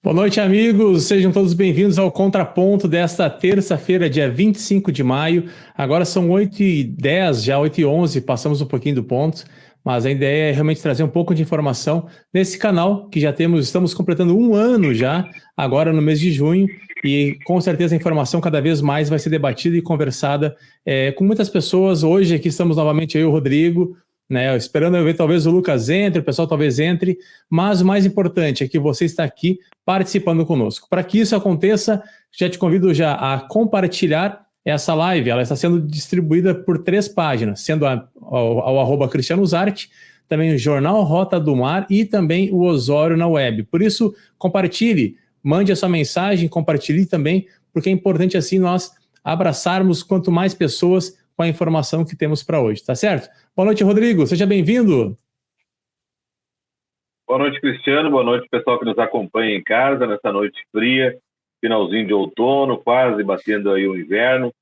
Boa noite, amigos. Sejam todos bem-vindos ao Contraponto desta terça-feira, dia 25 de maio. Agora são 8h10, já 8h11, passamos um pouquinho do ponto, mas a ideia é realmente trazer um pouco de informação nesse canal, que estamos completando um ano já, agora no mês de junho, e com certeza a informação cada vez mais vai ser debatida e conversada com muitas pessoas. Hoje aqui estamos novamente eu e o Rodrigo, né, esperando eu ver talvez o Lucas entre, o pessoal talvez entre, mas o mais importante é que você está aqui participando conosco. Para que isso aconteça, já te convido já a compartilhar essa live. Ela está sendo distribuída por 3 páginas, sendo ao @Cristiano Zarte, também o Jornal Rota do Mar e também o Osório na web. Por isso, compartilhe, mande a sua mensagem, compartilhe também, porque é importante assim nós abraçarmos quanto mais pessoas com a informação que temos para hoje, tá certo? Boa noite, Rodrigo, seja bem-vindo. Boa noite, Cristiano. Boa noite, pessoal que nos acompanha em casa nessa noite fria, finalzinho de outono, quase batendo aí o inverno.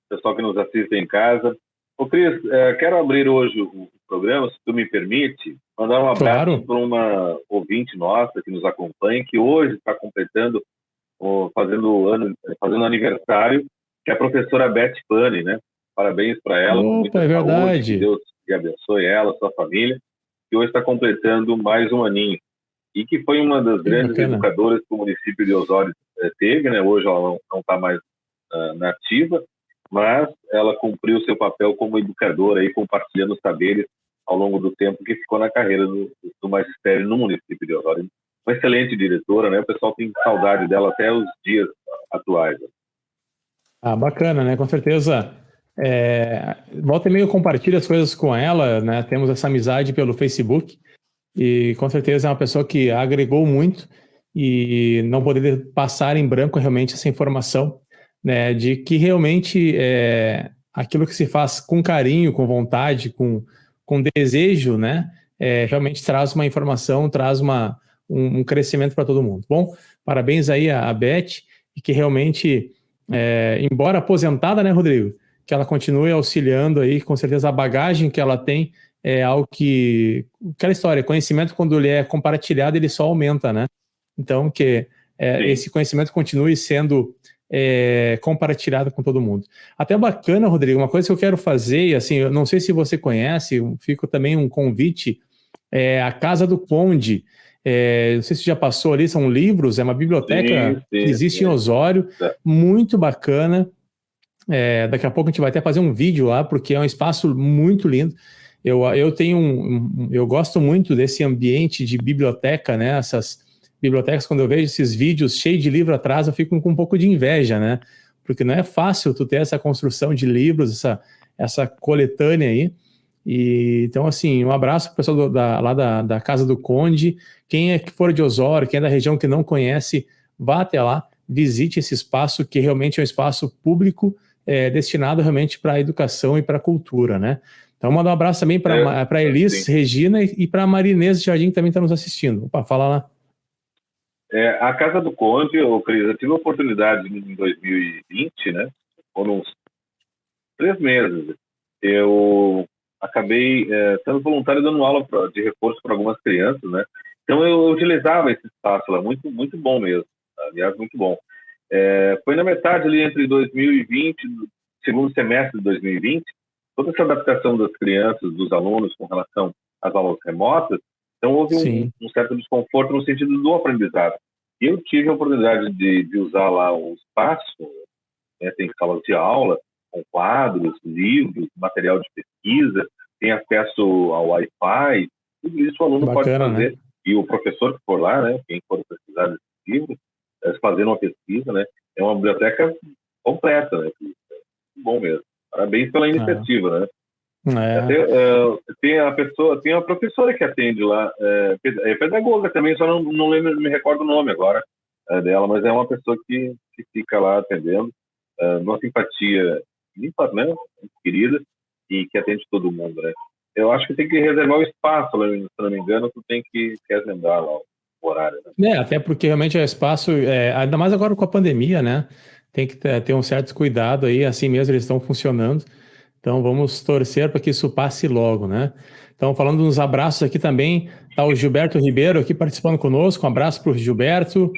Pessoal que nos assiste em casa. Ô, Cris, quero abrir hoje o programa, se tu me permite, mandar um abraço Claro. para uma ouvinte nossa que nos acompanha, que hoje está completando, fazendo aniversário, que é a professora Beth Pani, né? Parabéns para ela, com muita Opa, é saúde, verdade. que Deus abençoe ela, sua família, que hoje está completando mais um aninho. E que foi uma das grandes educadoras que o município de Osório teve, né? Hoje ela não está mais na ativa, mas ela cumpriu seu papel como educadora, aí, compartilhando saberes ao longo do tempo que ficou na carreira do magistério no município de Osório. Uma excelente diretora, né? O pessoal tem saudade dela até os dias atuais. Ah, bacana, né? Com certeza. Volta e meia eu compartilho as coisas com ela, né? Temos essa amizade pelo Facebook e com certeza é uma pessoa que agregou muito e não poderia passar em branco realmente essa informação, né? De que realmente aquilo que se faz com carinho, com vontade, com desejo, né? Realmente traz uma informação, traz um crescimento para todo mundo. Bom, parabéns aí a Beth e que realmente, embora aposentada, né, Rodrigo? Que ela continue auxiliando aí, com certeza a bagagem que ela tem é algo que... Aquela história, conhecimento quando ele é compartilhado, ele só aumenta, né? Então, que esse conhecimento continue sendo compartilhado com todo mundo. Até bacana, Rodrigo, uma coisa que eu quero fazer, assim, eu não sei se você conhece, fica também um convite, a Casa do Conde. Não sei se já passou ali, são livros, é uma biblioteca que existe em Osório, muito bacana. Daqui a pouco a gente vai até fazer um vídeo lá, porque é um espaço muito lindo. Eu gosto muito desse ambiente de biblioteca, né? Essas bibliotecas, quando eu vejo esses vídeos cheios de livro atrás, eu fico com um pouco de inveja, né? Porque não é fácil tu ter essa construção de livros, essa coletânea aí. E, então, assim, um abraço para o pessoal lá da Casa do Conde. Quem é que for de Osório, quem é da região que não conhece, vá até lá, visite esse espaço, que realmente é um espaço público, destinado realmente para a educação e para a cultura, né? Então, mandar um abraço também para a Elis, Regina e para a Marinês Jardim, que também está nos assistindo. Opa, fala lá. A Casa do Conde, Cris, eu tive a oportunidade em 2020, né? Foram uns 3 meses. Eu acabei sendo voluntário dando aula de reforço para algumas crianças, né? Então eu utilizava esse espaço lá, muito, muito bom mesmo. Aliás, muito bom. Foi na metade ali entre 2020, segundo semestre de 2020, toda essa adaptação das crianças, dos alunos com relação às aulas remotas, então houve um certo desconforto no sentido do aprendizado. E eu tive a oportunidade de usar lá o espaço, né? Tem salas de aula, com quadros, livros, material de pesquisa, tem acesso ao Wi-Fi, tudo isso o aluno pode fazer. Né? E o professor que for lá, né? Quem for precisar desse livro, fazendo uma pesquisa, né? É uma biblioteca completa, né? Bom mesmo. Parabéns pela iniciativa, né? Tem a professora que atende lá, é pedagoga também, só não lembro, me recordo o nome agora dela, mas é uma pessoa que fica lá atendendo, uma simpatia limpa, né? Querida, e que atende todo mundo, né? Eu acho que tem que reservar o espaço, se não me engano, tu tem que agendar lá o horário, né? Até porque realmente é espaço, ainda mais agora com a pandemia, né? Tem que ter um certo cuidado aí, assim mesmo eles estão funcionando. Então vamos torcer para que isso passe logo, né? Então, falando nos abraços aqui também, tá o Gilberto Ribeiro aqui participando conosco. Um abraço para o Gilberto.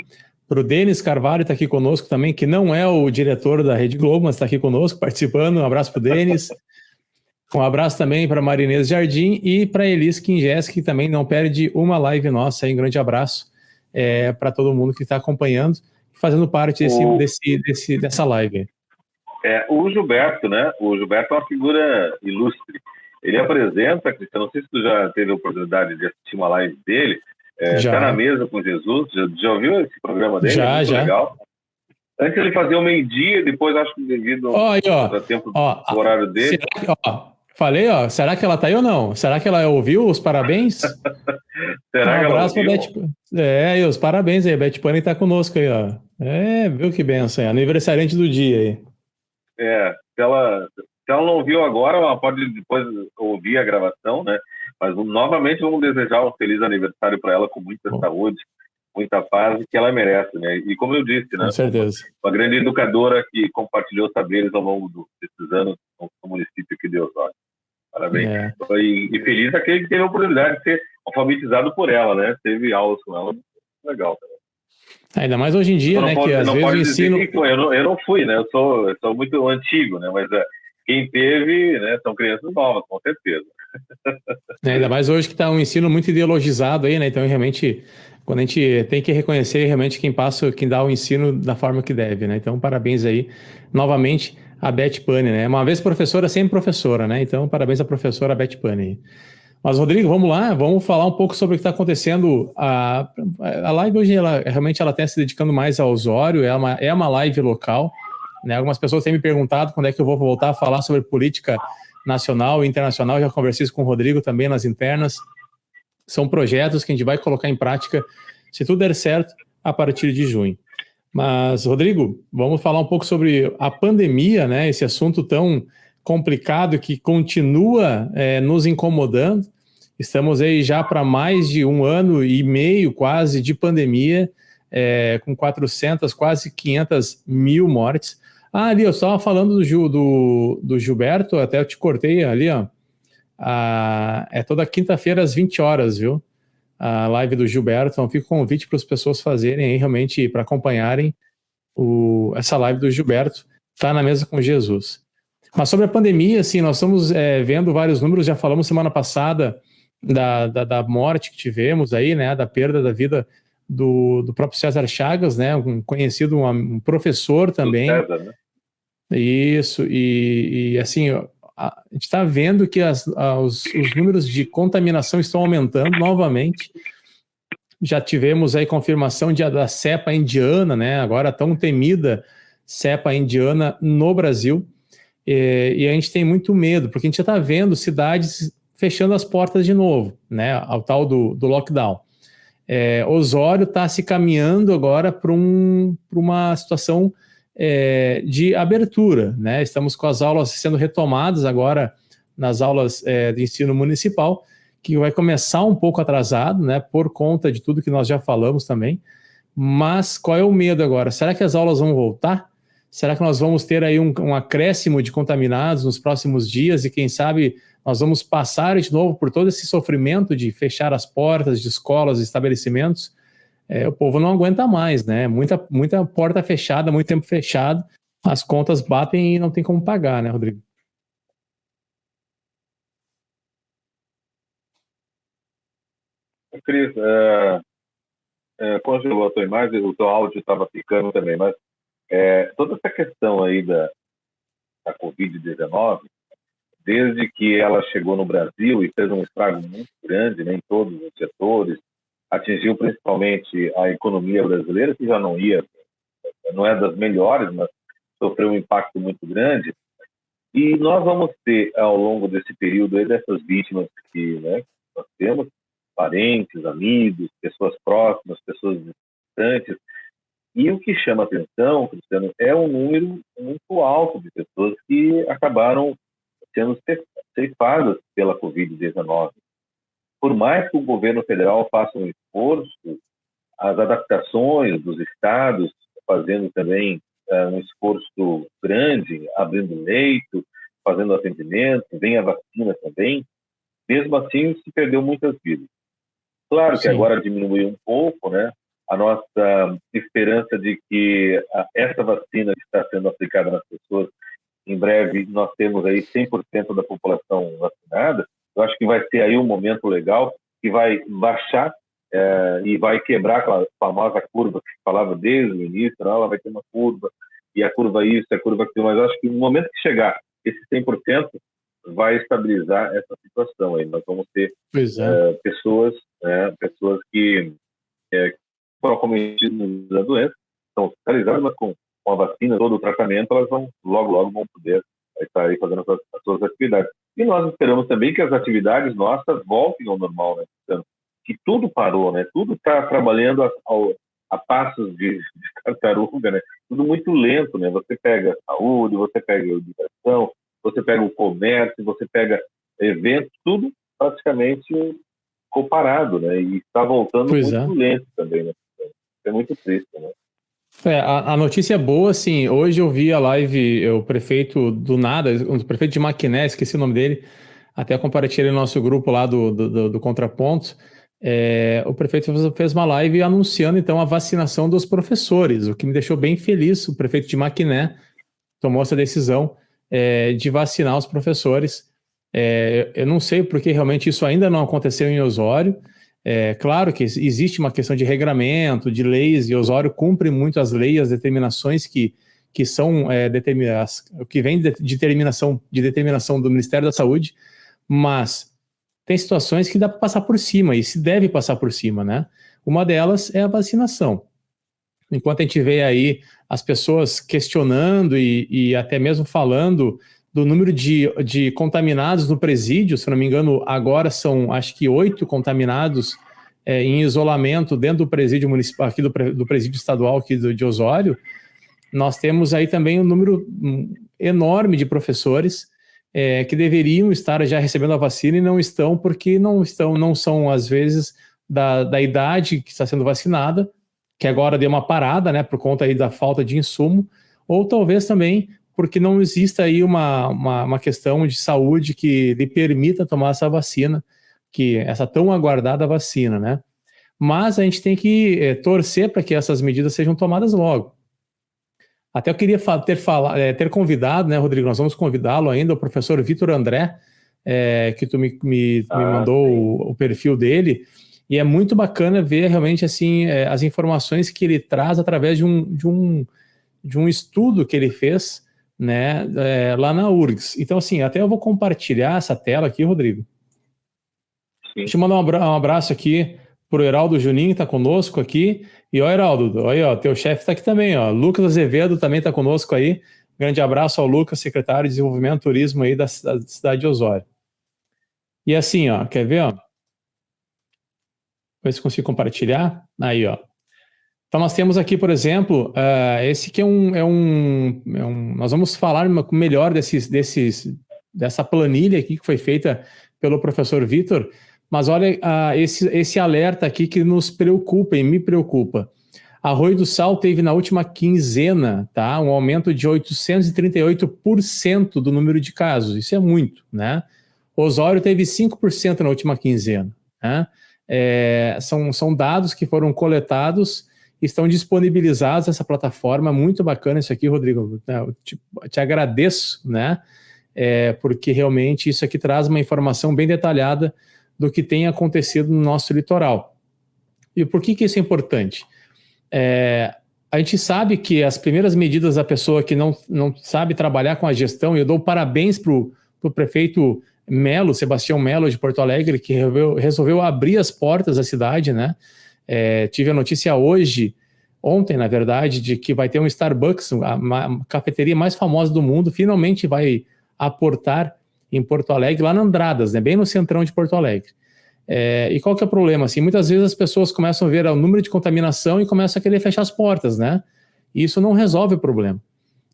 para o Denis Carvalho, está aqui conosco também, que não é o diretor da Rede Globo, mas está aqui conosco, participando. Um abraço para o Denis. Um abraço também para Marinês Jardim e para Elis Quingés, que também não perde uma live nossa. Um grande abraço para todo mundo que está acompanhando e fazendo parte dessa live. O Gilberto, né? O Gilberto é uma figura ilustre. Ele apresenta, Cristiano, não sei se tu já teve a oportunidade de assistir uma live dele, Tá na Mesa com Jesus, já ouviu esse programa dele? Já, muito legal. Antes ele fazia o meio-dia, depois acho que devido ao tempo do horário dele. Falei, será que ela tá aí ou não? Será que ela ouviu os parabéns? Será que ela ouviu? E os parabéns aí, a Beth Pane tá conosco aí, ó. Viu que benção, aniversariante do dia aí. Se ela não ouviu agora, ela pode depois ouvir a gravação, né? Mas novamente vamos desejar um feliz aniversário para ela, com muita saúde, muita paz, que ela merece, né? E como eu disse, né? Com certeza. Uma grande educadora que compartilhou saberes ao longo desses anos no município aqui de Osório. Parabéns. E feliz aquele que teve a oportunidade de ser alfabetizado por ela, né? Teve aulas com ela, muito legal também. Ainda mais hoje em dia, né? Que às vezes o ensino. Eu não fui, né? Eu sou muito antigo, né? Mas quem teve, né? São crianças novas, com certeza. Ainda mais hoje que está um ensino muito ideologizado aí, né? Então, realmente, quando a gente tem que reconhecer realmente quem dá o ensino da forma que deve, né? Então, parabéns aí, novamente, a Beth Pane, né? Uma vez professora, sempre professora, né? Então, parabéns à professora Beth Pane. Mas, Rodrigo, vamos lá, vamos falar um pouco sobre o que está acontecendo. A live hoje, ela está se dedicando mais ao Osório, é uma live local, né? Algumas pessoas têm me perguntado quando é que eu vou voltar a falar sobre política nacional e internacional. Já conversei isso com o Rodrigo também nas internas. São projetos que a gente vai colocar em prática, se tudo der certo, a partir de junho. Mas, Rodrigo, vamos falar um pouco sobre a pandemia, né? Esse assunto tão complicado que continua nos incomodando. Estamos aí já para mais de 1 ano e meio quase de pandemia, com 400, quase 500 mil mortes. Ali, eu estava falando do Gilberto, até eu te cortei ali, ó. É toda quinta-feira às 20 horas, viu? A live do Gilberto. Então, fica o convite para as pessoas fazerem aí, realmente, para acompanharem essa live do Gilberto. Tá na Mesa com Jesus. Mas sobre a pandemia, assim, nós estamos vendo vários números, já falamos semana passada da morte que tivemos aí, né? Da perda da vida do próprio César Chagas, né? Um conhecido, um professor também. César, né? Isso, e assim, a gente está vendo que os números de contaminação estão aumentando novamente. Já tivemos aí confirmação da cepa indiana, né? Agora tão temida cepa indiana no Brasil. E a gente tem muito medo, porque a gente já está vendo cidades fechando as portas de novo, né? Ao tal do lockdown. Osório está se caminhando agora para uma situação de abertura, né? Estamos com as aulas sendo retomadas agora nas aulas de ensino municipal, que vai começar um pouco atrasado, né? Por conta de tudo que nós já falamos também. Mas qual é o medo agora? Será que as aulas vão voltar? Será que nós vamos ter aí um acréscimo de contaminados nos próximos dias e quem sabe nós vamos passar de novo por todo esse sofrimento de fechar as portas de escolas, estabelecimentos? O povo não aguenta mais, né? Muita porta fechada, muito tempo fechado, as contas batem e não tem como pagar, né, Rodrigo? Cris, congelou a tua imagem, o teu áudio estava ficando também, mas toda essa questão aí da Covid-19, desde que ela chegou no Brasil e fez um estrago muito grande, né, em todos os setores, atingiu principalmente a economia brasileira, que já não é das melhores, mas sofreu um impacto muito grande. E nós vamos ter, ao longo desse período, aí, dessas vítimas que, né, nós temos, parentes, amigos, pessoas próximas, pessoas distantes. E o que chama atenção, Cristiano, é um número muito alto de pessoas que acabaram sendo ceifadas pela Covid-19. Por mais que o governo federal faça um esforço, as adaptações dos estados, fazendo também um esforço grande, abrindo leito, fazendo atendimento, vem a vacina também, mesmo assim se perdeu muitas vidas. Claro que agora diminuiu um pouco, né? a nossa esperança de que essa vacina que está sendo aplicada nas pessoas, em breve nós temos aí 100% da população vacinada. Eu acho que vai ser aí um momento legal que vai baixar e vai quebrar aquela famosa curva que se falava desde o início, não, ela vai ter uma curva, e a curva isso, a curva aquilo, mas eu acho que no momento que chegar esse 100%, vai estabilizar essa situação aí. Nós vamos ter pessoas que foram acometidas da doença, estão hospitalizadas, mas com a vacina, todo o tratamento, elas vão logo vão poder estar aí fazendo as suas atividades. E nós esperamos também que as atividades nossas voltem ao normal, né? Que tudo parou, né? Tudo está trabalhando a passos de tartaruga, né? Tudo muito lento, né? Você pega a saúde, você pega a educação, você pega o comércio, você pega eventos, tudo praticamente ficou parado, né? E está voltando muito lento também, né? É muito triste, né? A notícia é boa, assim, hoje eu vi a live, o prefeito do nada, o prefeito de Maquiné, esqueci o nome dele, até compartilhei no nosso grupo lá do Contrapontos, o prefeito fez uma live anunciando, então, a vacinação dos professores, o que me deixou bem feliz. O prefeito de Maquiné tomou essa decisão de vacinar os professores. Eu não sei porque realmente isso ainda não aconteceu em Osório. Claro que existe uma questão de regramento, de leis, e Osório cumpre muito as leis, as determinações que são que vem de determinação do Ministério da Saúde, mas tem situações que dá para passar por cima, e se deve passar por cima, né? Uma delas é a vacinação. Enquanto a gente vê aí as pessoas questionando e até mesmo falando do número de contaminados no presídio, se não me engano, agora são, acho que 8 contaminados em isolamento dentro do presídio municipal, aqui do presídio estadual aqui de Osório. Nós temos aí também um número enorme de professores que deveriam estar já recebendo a vacina e não estão, porque não são, às vezes, da idade que está sendo vacinada, que agora deu uma parada, né, por conta aí da falta de insumo, ou talvez também porque não exista aí uma questão de saúde que lhe permita tomar essa vacina, essa tão aguardada vacina, né? Mas a gente tem que torcer para que essas medidas sejam tomadas logo. Até eu queria ter convidado, né, Rodrigo, nós vamos convidá-lo ainda, o professor Vitor André, que tu me mandou o perfil dele, e é muito bacana ver realmente assim, as informações que ele traz através de um estudo que ele fez, né, lá na URGS. Então, assim, até eu vou compartilhar essa tela aqui, Rodrigo. Sim. Deixa eu mandar um abraço aqui pro Heraldo Juninho, que tá conosco aqui. E ó, Heraldo, aí, ó, teu chefe tá aqui também, ó. Lucas Azevedo também tá conosco aí. Grande abraço ao Lucas, secretário de Desenvolvimento e Turismo aí da cidade de Osório. E assim, ó, quer ver, ó? Ver se consigo compartilhar. Aí, ó. Então nós temos aqui, por exemplo, esse que nós vamos falar melhor dessa planilha aqui que foi feita pelo professor Vitor, mas olha esse alerta aqui que nos preocupa e me preocupa. Arroio do Sal teve na última quinzena, tá, um aumento de 838% do número de casos, isso é muito, né? Osório teve 5% na última quinzena, né? São dados que foram coletados, estão disponibilizados nessa plataforma, muito bacana isso aqui, Rodrigo, eu te agradeço, né, porque realmente isso aqui traz uma informação bem detalhada do que tem acontecido no nosso litoral. E por que isso é importante? A gente sabe que as primeiras medidas da pessoa que não sabe trabalhar com a gestão, e eu dou parabéns para o prefeito Melo, Sebastião Melo de Porto Alegre, que resolveu abrir as portas da cidade, né? Tive a notícia ontem, na verdade, de que vai ter um Starbucks, a cafeteria mais famosa do mundo, finalmente vai aportar em Porto Alegre, lá na Andradas, né, bem no centrão de Porto Alegre. E qual que é o problema? Assim, muitas vezes as pessoas começam a ver o número de contaminação e começam a querer fechar as portas, né? E isso não resolve o problema.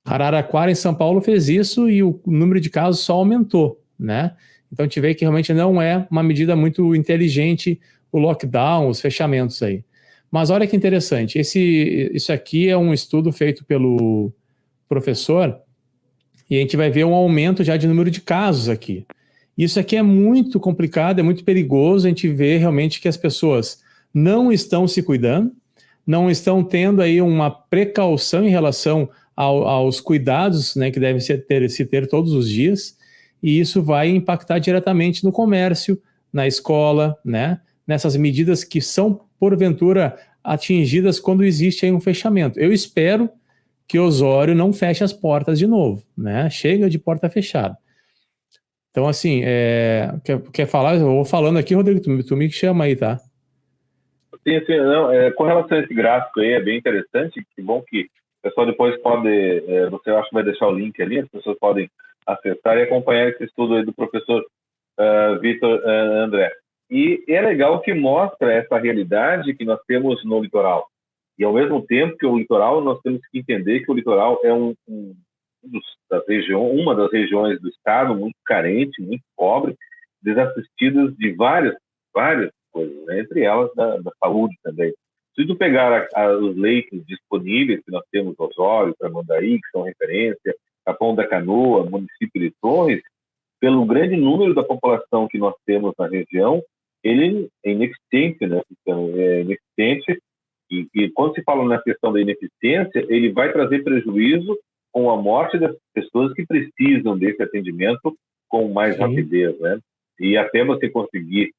Araraquara, em São Paulo, fez isso e o número de casos só aumentou, né? Então a gente vê que realmente não é uma medida muito inteligente o lockdown, os fechamentos aí. Mas olha que interessante, isso aqui é um estudo feito pelo professor e a gente vai ver um aumento já de número de casos aqui. Isso aqui é muito complicado, é muito perigoso, a gente vê realmente que as pessoas não estão se cuidando, não estão tendo aí uma precaução em relação aos cuidados, né, que devem se ter todos os dias, e isso vai impactar diretamente no comércio, na escola, né, nessas medidas que são, porventura, atingidas quando existe aí um fechamento. Eu espero que Osório não feche as portas de novo, né? Chega de porta fechada. Então, assim, quer falar? Eu vou falando aqui, Rodrigo, tu me chama aí, tá? Sim, sim, não, com relação a esse gráfico aí, é bem interessante, que bom que o pessoal depois pode, você acha que vai deixar o link ali, as pessoas podem acessar e acompanhar esse estudo aí do professor Vitor André. E é legal que mostra essa realidade que nós temos no litoral. E, ao mesmo tempo que o litoral, nós temos que entender que o litoral é uma das regiões do estado muito carente, muito pobre, desassistidas de várias coisas, né? Entre elas da saúde também. Se tu pegar os leitos disponíveis que nós temos no Osório, Tramandaí, que são referência, Capão da Canoa, município de Torres, pelo grande número da população que nós temos na região, ele é inexistente, né? Então, é inexistente, e quando se fala na questão da ineficiência, ele vai trazer prejuízo com a morte das pessoas que precisam desse atendimento com mais rapidez, né? E até você conseguir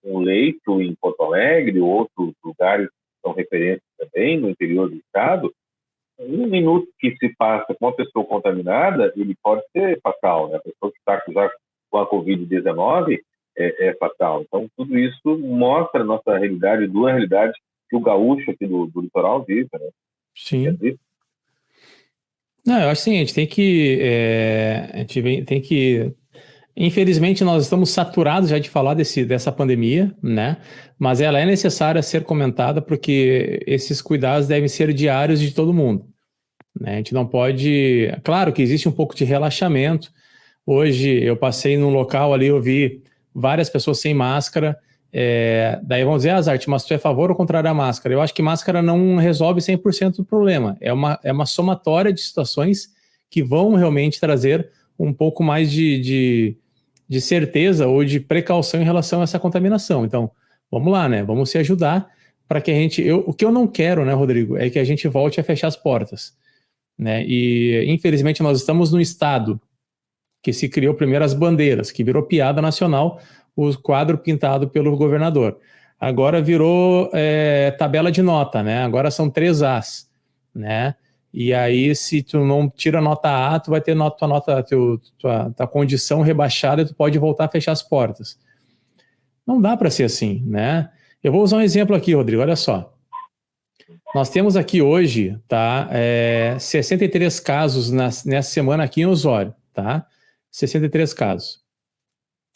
um leito em Porto Alegre, outros lugares que são referências também no interior do estado, um minuto que se passa com uma pessoa contaminada, ele pode ser fatal, né? A pessoa que está já com a Covid-19 é fatal. Então, tudo isso mostra a nossa realidade, dura realidade que o gaúcho aqui do litoral vive, né? Sim. Não, eu acho assim, a gente tem que... Infelizmente, nós estamos saturados já de falar dessa pandemia, né? Mas ela é necessária ser comentada porque esses cuidados devem ser diários de todo mundo, né? A gente não pode... Claro que existe um pouco de relaxamento. Hoje eu passei num local ali, eu vi várias pessoas sem máscara. Daí vão dizer, Zarte, mas tu é a favor ou contrário à máscara? Eu acho que máscara não resolve 100% do problema. É uma somatória de situações que vão realmente trazer um pouco mais de certeza ou de precaução em relação a essa contaminação. Então, vamos lá, né? Vamos se ajudar para que a gente... o que eu não quero, né, Rodrigo, é que a gente volte a fechar as portas, né? E, infelizmente, nós estamos num estado que se criou primeiro as bandeiras, que virou piada nacional, o quadro pintado pelo governador. Agora virou tabela de nota, né? Agora são 3 As, né? E aí, se tu não tira nota A, tu vai ter tua condição rebaixada e tu pode voltar a fechar as portas. Não dá para ser assim, né? Eu vou usar um exemplo aqui, Rodrigo, olha só. Nós temos aqui hoje, tá, 63 casos nessa semana aqui em Osório, tá? 63 casos.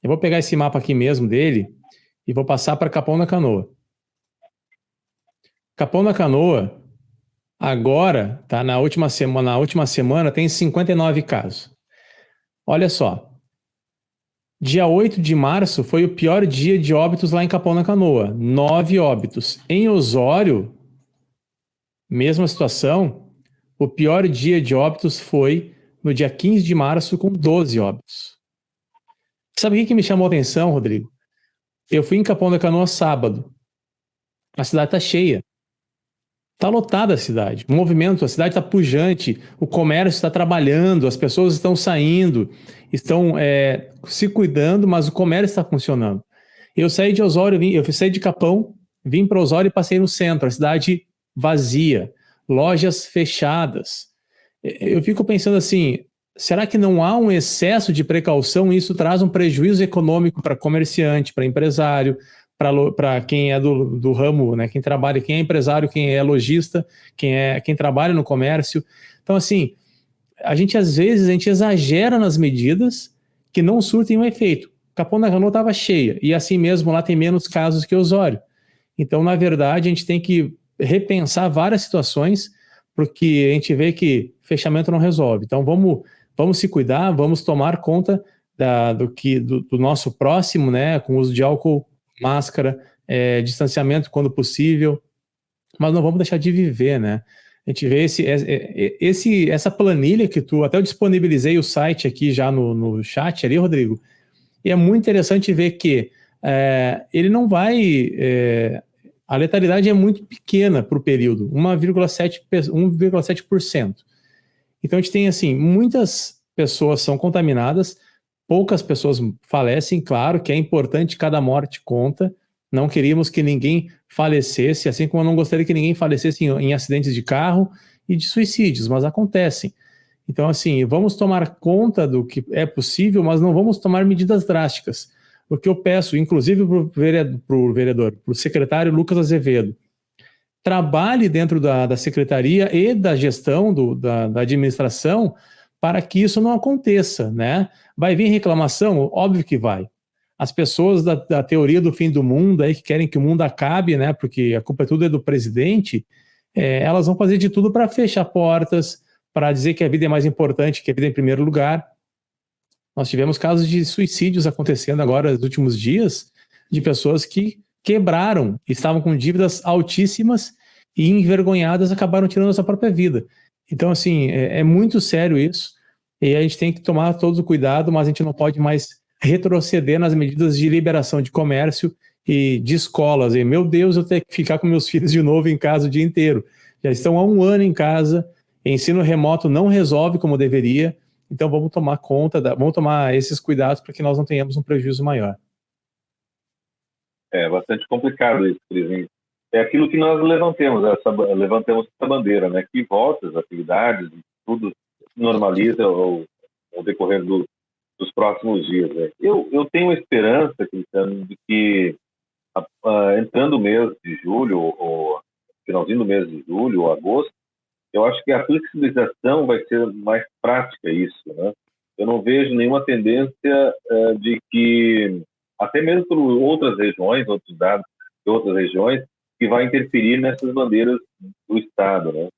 Eu vou pegar esse mapa aqui mesmo dele e vou passar para Capão da Canoa. Capão da Canoa, agora, tá, na última semana tem 59 casos. Olha só. Dia 8 de março foi o pior dia de óbitos lá em Capão da Canoa. 9 óbitos. Em Osório, mesma situação, o pior dia de óbitos foi no dia 15 de março com 12 óbitos. Sabe o que me chamou a atenção, Rodrigo? Eu fui em Capão da Canoa sábado. A cidade está cheia. Está lotada a cidade. O movimento, a cidade está pujante, o comércio está trabalhando, as pessoas estão saindo, estão se cuidando, mas o comércio está funcionando. Eu saí de Osório, eu saí de Capão, vim para Osório e passei no centro, a cidade vazia, lojas fechadas. Eu fico pensando assim, será que não há um excesso de precaução e isso traz um prejuízo econômico para comerciante, para empresário, para quem é do ramo, né? Quem trabalha, quem é empresário, quem é lojista, quem trabalha no comércio. Então, assim, às vezes a gente exagera nas medidas que não surtem um efeito. Capão da Canoa estava cheia, e assim mesmo lá tem menos casos que Osório. Então, na verdade, a gente tem que repensar várias situações, porque a gente vê que fechamento não resolve. Então, vamos se cuidar, vamos tomar conta do nosso próximo, né? Com uso de álcool, máscara, distanciamento quando possível, mas não vamos deixar de viver, né? A gente vê essa planilha que até eu disponibilizei o site aqui já no chat ali, Rodrigo, e é muito interessante ver que ele não vai A letalidade é muito pequena para o período, 1,7%. Então a gente tem assim, muitas pessoas são contaminadas, poucas pessoas falecem, claro que é importante, cada morte conta, não queríamos que ninguém falecesse, assim como eu não gostaria que ninguém falecesse em acidentes de carro e de suicídios, mas acontecem. Então assim, vamos tomar conta do que é possível, mas não vamos tomar medidas drásticas. O que eu peço, inclusive para o vereador, para o secretário Lucas Azevedo, trabalhe dentro da secretaria e da gestão, da administração, para que isso não aconteça, né? Vai vir reclamação? Óbvio que vai. As pessoas da teoria do fim do mundo, aí, que querem que o mundo acabe, né? Porque a culpa tudo é do presidente, elas vão fazer de tudo para fechar portas, para dizer que a vida é mais importante, que a vida é em primeiro lugar. Nós tivemos casos de suicídios acontecendo agora nos últimos dias, de pessoas que quebraram, estavam com dívidas altíssimas e envergonhadas acabaram tirando a sua própria vida. Então, assim, é muito sério isso, e a gente tem que tomar todo o cuidado, mas a gente não pode mais retroceder nas medidas de liberação de comércio e de escolas. E, meu Deus, eu tenho que ficar com meus filhos de novo em casa o dia inteiro. Já estão há 1 ano em casa, ensino remoto não resolve como deveria, então vamos tomar conta, vamos tomar esses cuidados para que nós não tenhamos um prejuízo maior. É bastante complicado isso, Cris. É aquilo que nós levantamos essa bandeira, né? Que volte as atividades, tudo normaliza ao decorrer dos próximos dias. Né? Eu tenho esperança, Cristiano, de que entrando o mês de julho, ou finalzinho do mês de julho, ou agosto, eu acho que a flexibilização vai ser mais prática isso, né? Eu não vejo nenhuma tendência de que, até mesmo por outras regiões, outros dados de outras regiões, que vai interferir nessas bandeiras do Estado, né?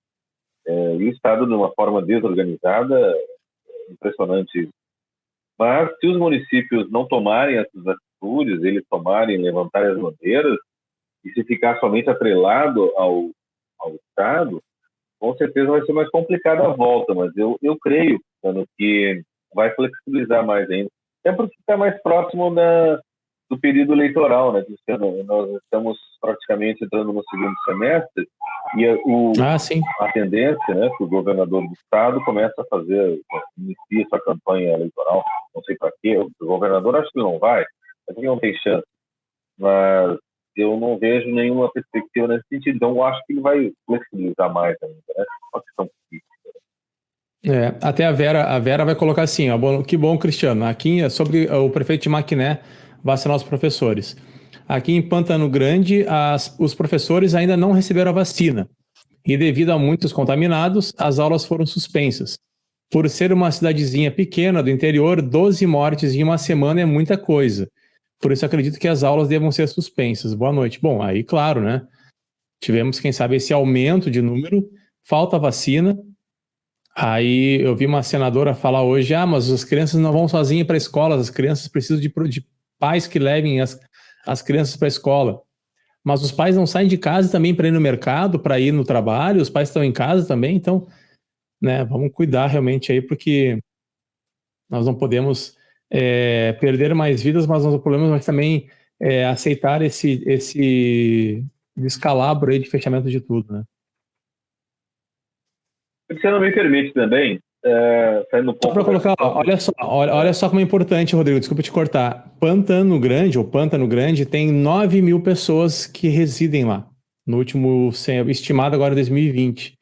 E o Estado, de uma forma desorganizada, impressionante. Mas se os municípios não tomarem essas atitudes, eles levantarem as bandeiras, e se ficar somente atrelado ao Estado, com certeza vai ser mais complicada a volta, mas eu creio, Cristiano, que vai flexibilizar mais ainda. Até porque está mais próximo do período eleitoral, né, Cristiano? Nós estamos praticamente entrando no segundo semestre e a tendência, né, que o governador do estado começa a inicia sua campanha eleitoral, não sei para quê, o governador acho que não vai, mas ele não tem chance, mas eu não vejo nenhuma perspectiva nesse sentido, então eu acho que ele vai flexibilizar mais ainda, né? Uma questão política. Até a Vera vai colocar assim, ó, que bom, Cristiano, aqui é sobre o prefeito de Maquiné vacinar os professores. Aqui em Pantano Grande, os professores ainda não receberam a vacina, e devido a muitos contaminados, as aulas foram suspensas. Por ser uma cidadezinha pequena do interior, 12 mortes em uma semana é muita coisa. Por isso acredito que as aulas devam ser suspensas. Boa noite. Bom, aí claro, né? Tivemos, quem sabe, esse aumento de número, falta vacina. Aí eu vi uma senadora falar hoje, mas as crianças não vão sozinhas para a escola, as crianças precisam de pais que levem as crianças para a escola. Mas os pais não saem de casa também para ir no mercado, para ir no trabalho, os pais estão em casa também, então, né, vamos cuidar realmente aí, porque nós não podemos perder mais vidas, mas nós não podemos também aceitar esse descalabro aí de fechamento de tudo, né? Se você não me permite também, saindo um pouco... Só para colocar, olha só como é importante, Rodrigo, desculpa te cortar. Pantano Grande tem 9 mil pessoas que residem lá, no último, estimado agora 2020.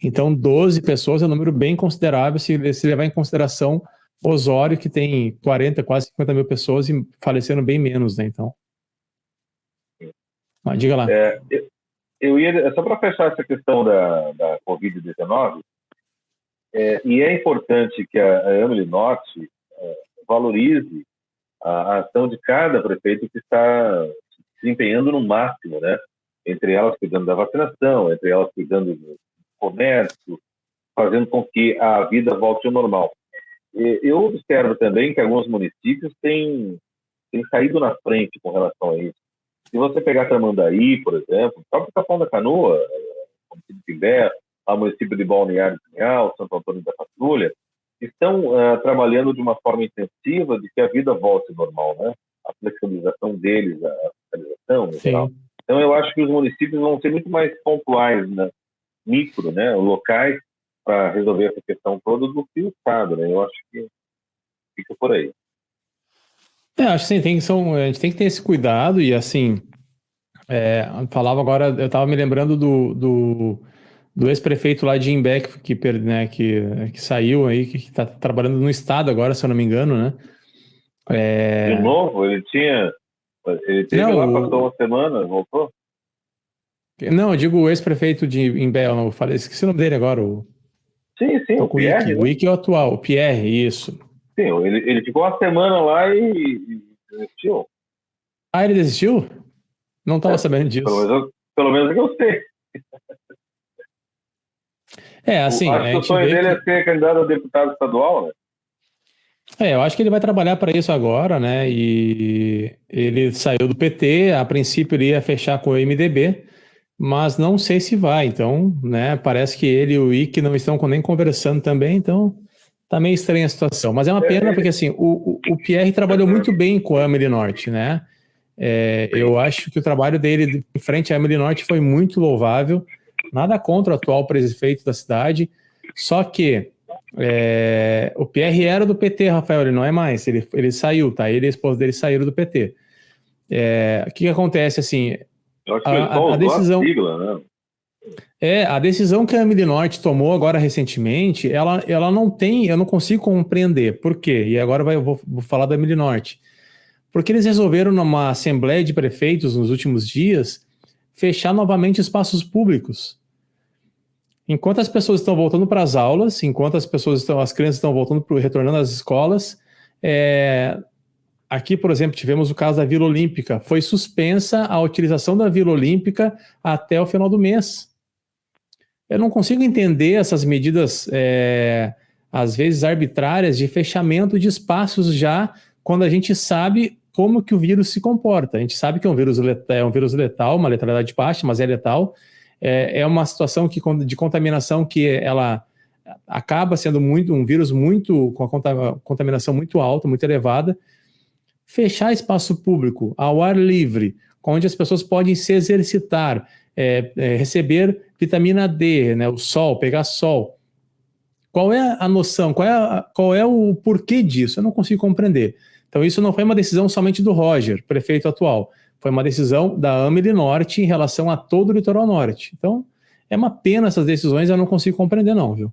Então, 12 pessoas é um número bem considerável se levar em consideração Osório, que tem 40, quase 50 mil pessoas e falecendo bem menos, né? Então, diga lá. Eu ia, só para fechar essa questão da Covid-19, e é importante que a Emily Norte valorize a ação de cada prefeito que está se empenhando no máximo, né? Entre elas cuidando da vacinação, entre elas cuidando do comércio, fazendo com que a vida volte ao normal. Eu observo também que alguns municípios têm saído na frente com relação a isso. Se você pegar Tramandaí, por exemplo, o próprio Capão da Canoa, o município de Imbé, o município de Balneário Pinhal, Santo Antônio da Patrulha, estão trabalhando de uma forma intensiva de que a vida volte ao normal, né? A flexibilização deles, a fiscalização, em geral. Então, eu acho que os municípios vão ser muito mais pontuais, né? Micro, né? Locais, para resolver essa questão toda do que o Estado, né? Eu acho que fica por aí. Acho que sim, a gente tem que ter esse cuidado e assim, falava agora, eu estava me lembrando do ex-prefeito lá de Imbé, né, que saiu aí, que está trabalhando no estado agora, se eu não me engano, né? De novo, ele teve Não, lá, passou uma semana, voltou? Não, eu digo o ex-prefeito de Imbé, eu não falei, esqueci o nome dele agora. Sim, Tô o com o Ike. Pierre, O né? Ike é o atual, o Pierre, isso. Sim, ele ficou uma semana lá e desistiu. Ah, ele desistiu? Não estava É, sabendo disso. pelo menos é que eu sei. Assim, Acho a que o gente sonho vê dele que. é ser candidato a deputado estadual, né? Eu acho que ele vai trabalhar para isso agora, né? E ele saiu do PT, a princípio ele ia fechar com o MDB, mas não sei se vai. Então, né? Parece que ele e o Ike não estão nem conversando também, então tá meio estranha a situação. Mas é uma pena, porque assim, o Pierre trabalhou muito bem com a Amelie Norte, né? Eu acho que o trabalho dele em frente à Amelie Norte foi muito louvável. Nada contra o atual prefeito da cidade, só que o Pierre era do PT, Rafael, ele não é mais, ele saiu, tá? Ele e a esposa dele saíram do PT. O que acontece, assim, Eu acho que ele só a usou a decisão... sigla, né? A decisão que a Amelie Norte tomou agora recentemente, ela não tem, eu não consigo compreender. Por quê? E agora eu vou falar da Amelie Norte. Porque eles resolveram, numa assembleia de prefeitos nos últimos dias, fechar novamente espaços públicos. Enquanto as pessoas estão voltando para as aulas, enquanto as crianças estão retornando às escolas, aqui, por exemplo, tivemos o caso da Vila Olímpica. Foi suspensa a utilização da Vila Olímpica até o final do mês. Eu não consigo entender essas medidas, às vezes arbitrárias, de fechamento de espaços já, quando a gente sabe como que o vírus se comporta. A gente sabe que é um vírus letal, uma letalidade baixa, mas é letal. É uma situação de contaminação que ela acaba sendo um vírus com a contaminação muito alta, muito elevada. Fechar espaço público ao ar livre, onde as pessoas podem se exercitar, receber vitamina D, né, o sol, pegar sol. Qual é a noção? Qual é o porquê disso? Eu não consigo compreender. Então, isso não foi uma decisão somente do Roger, prefeito atual. Foi uma decisão da Amelie Norte em relação a todo o litoral norte. Então, é uma pena essas decisões, eu não consigo compreender, não, viu?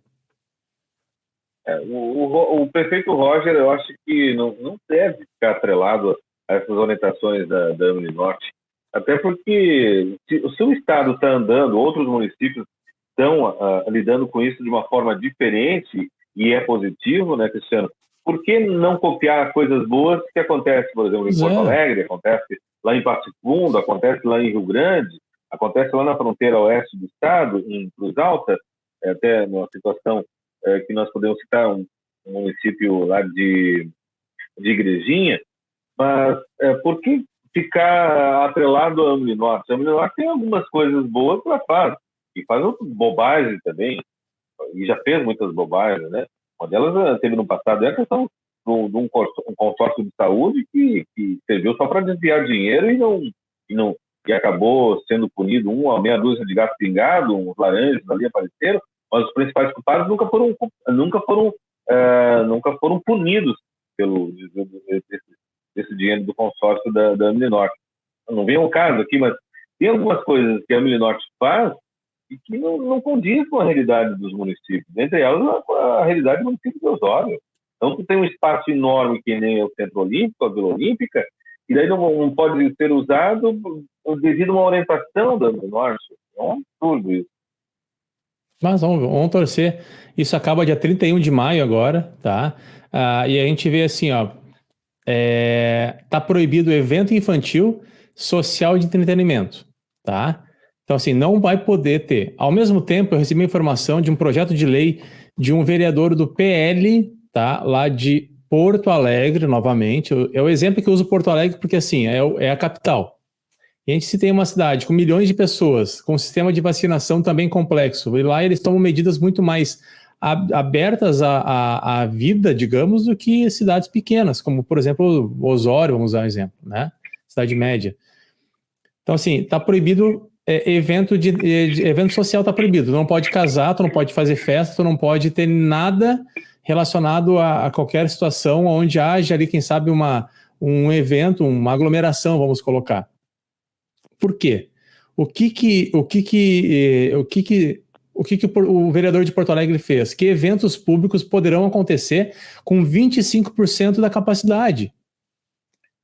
O prefeito Roger, eu acho que não deve ficar atrelado a essas orientações da Amelie Norte. Até porque, se o Estado está andando, outros municípios estão lidando com isso de uma forma diferente e é positivo, né, Cristiano? Por que não copiar coisas boas que acontecem, por exemplo, em Porto Alegre, acontece lá em Passo Fundo, acontece lá em Rio Grande, acontece lá na fronteira oeste do estado, em Cruz Alta, até numa situação que nós podemos citar um município lá de Igrejinha, mas por que ficar atrelado a Amelie Norte? A Amelie Norte tem algumas coisas boas que ela faz, e faz outras bobagens também, e já fez muitas bobagens, né? Uma delas teve no passado a questão de um consórcio de saúde que serviu só para desviar dinheiro e acabou sendo punido meia dúzia de gato pingado, uns laranjas ali apareceram, mas os principais culpados nunca foram punidos pelo esse dinheiro do consórcio da Amelie Norte. Não vem um caso aqui, mas tem algumas coisas que a Amelie Norte faz e que não condiz com a realidade dos municípios. Entre elas, a realidade do município de Osório. Então, tu tem um espaço enorme que nem o Centro Olímpico, a Vila Olímpica, e daí não pode ser usado devido a uma orientação da Amelie Norte. É um absurdo isso. Mas vamos torcer. Isso acaba dia 31 de maio agora, tá? E a gente vê assim, ó, tá proibido o evento infantil social de entretenimento, tá? Então, assim, não vai poder ter. Ao mesmo tempo, eu recebi informação de um projeto de lei de um vereador do PL, tá? Lá de Porto Alegre, novamente. É o exemplo que eu uso Porto Alegre porque, assim, é a capital. E a gente se tem uma cidade com milhões de pessoas, com um sistema de vacinação também complexo, e lá eles tomam medidas muito mais abertas à vida, digamos, do que cidades pequenas, como, por exemplo, Osório, vamos usar um exemplo, né? Cidade média. Então, assim, está proibido evento social, está proibido. Tu não pode casar, tu não pode fazer festa, tu não pode ter nada relacionado a qualquer situação onde haja ali, quem sabe, um evento, uma aglomeração, vamos colocar. Por quê? O que o vereador de Porto Alegre fez? Que eventos públicos poderão acontecer com 25% da capacidade.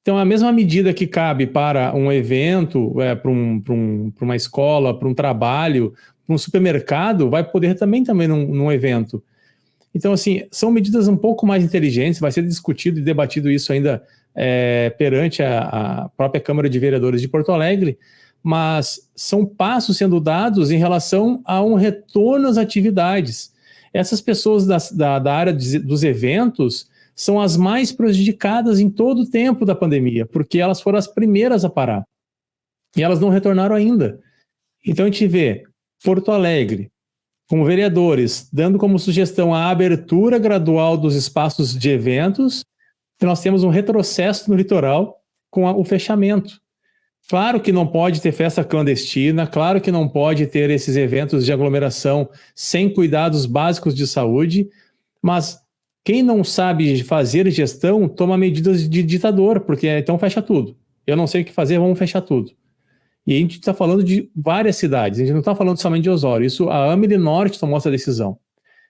Então, a mesma medida que cabe para um evento, para uma escola, para um trabalho, para um supermercado, vai poder também num evento. Então, assim, são medidas um pouco mais inteligentes, vai ser discutido e debatido isso ainda perante a própria Câmara de Vereadores de Porto Alegre, mas são passos sendo dados em relação a um retorno às atividades. Essas pessoas da área dos eventos são as mais prejudicadas em todo o tempo da pandemia, porque elas foram as primeiras a parar. E elas não retornaram ainda. Então a gente vê Porto Alegre, com vereadores, dando como sugestão a abertura gradual dos espaços de eventos, e nós temos um retrocesso no litoral com o fechamento. Claro que não pode ter festa clandestina, claro que não pode ter esses eventos de aglomeração sem cuidados básicos de saúde, mas quem não sabe fazer gestão toma medidas de ditador, porque então fecha tudo. Eu não sei o que fazer, vamos fechar tudo. E a gente está falando de várias cidades, a gente não está falando somente de Osório. Isso, a Ameli Norte tomou essa decisão.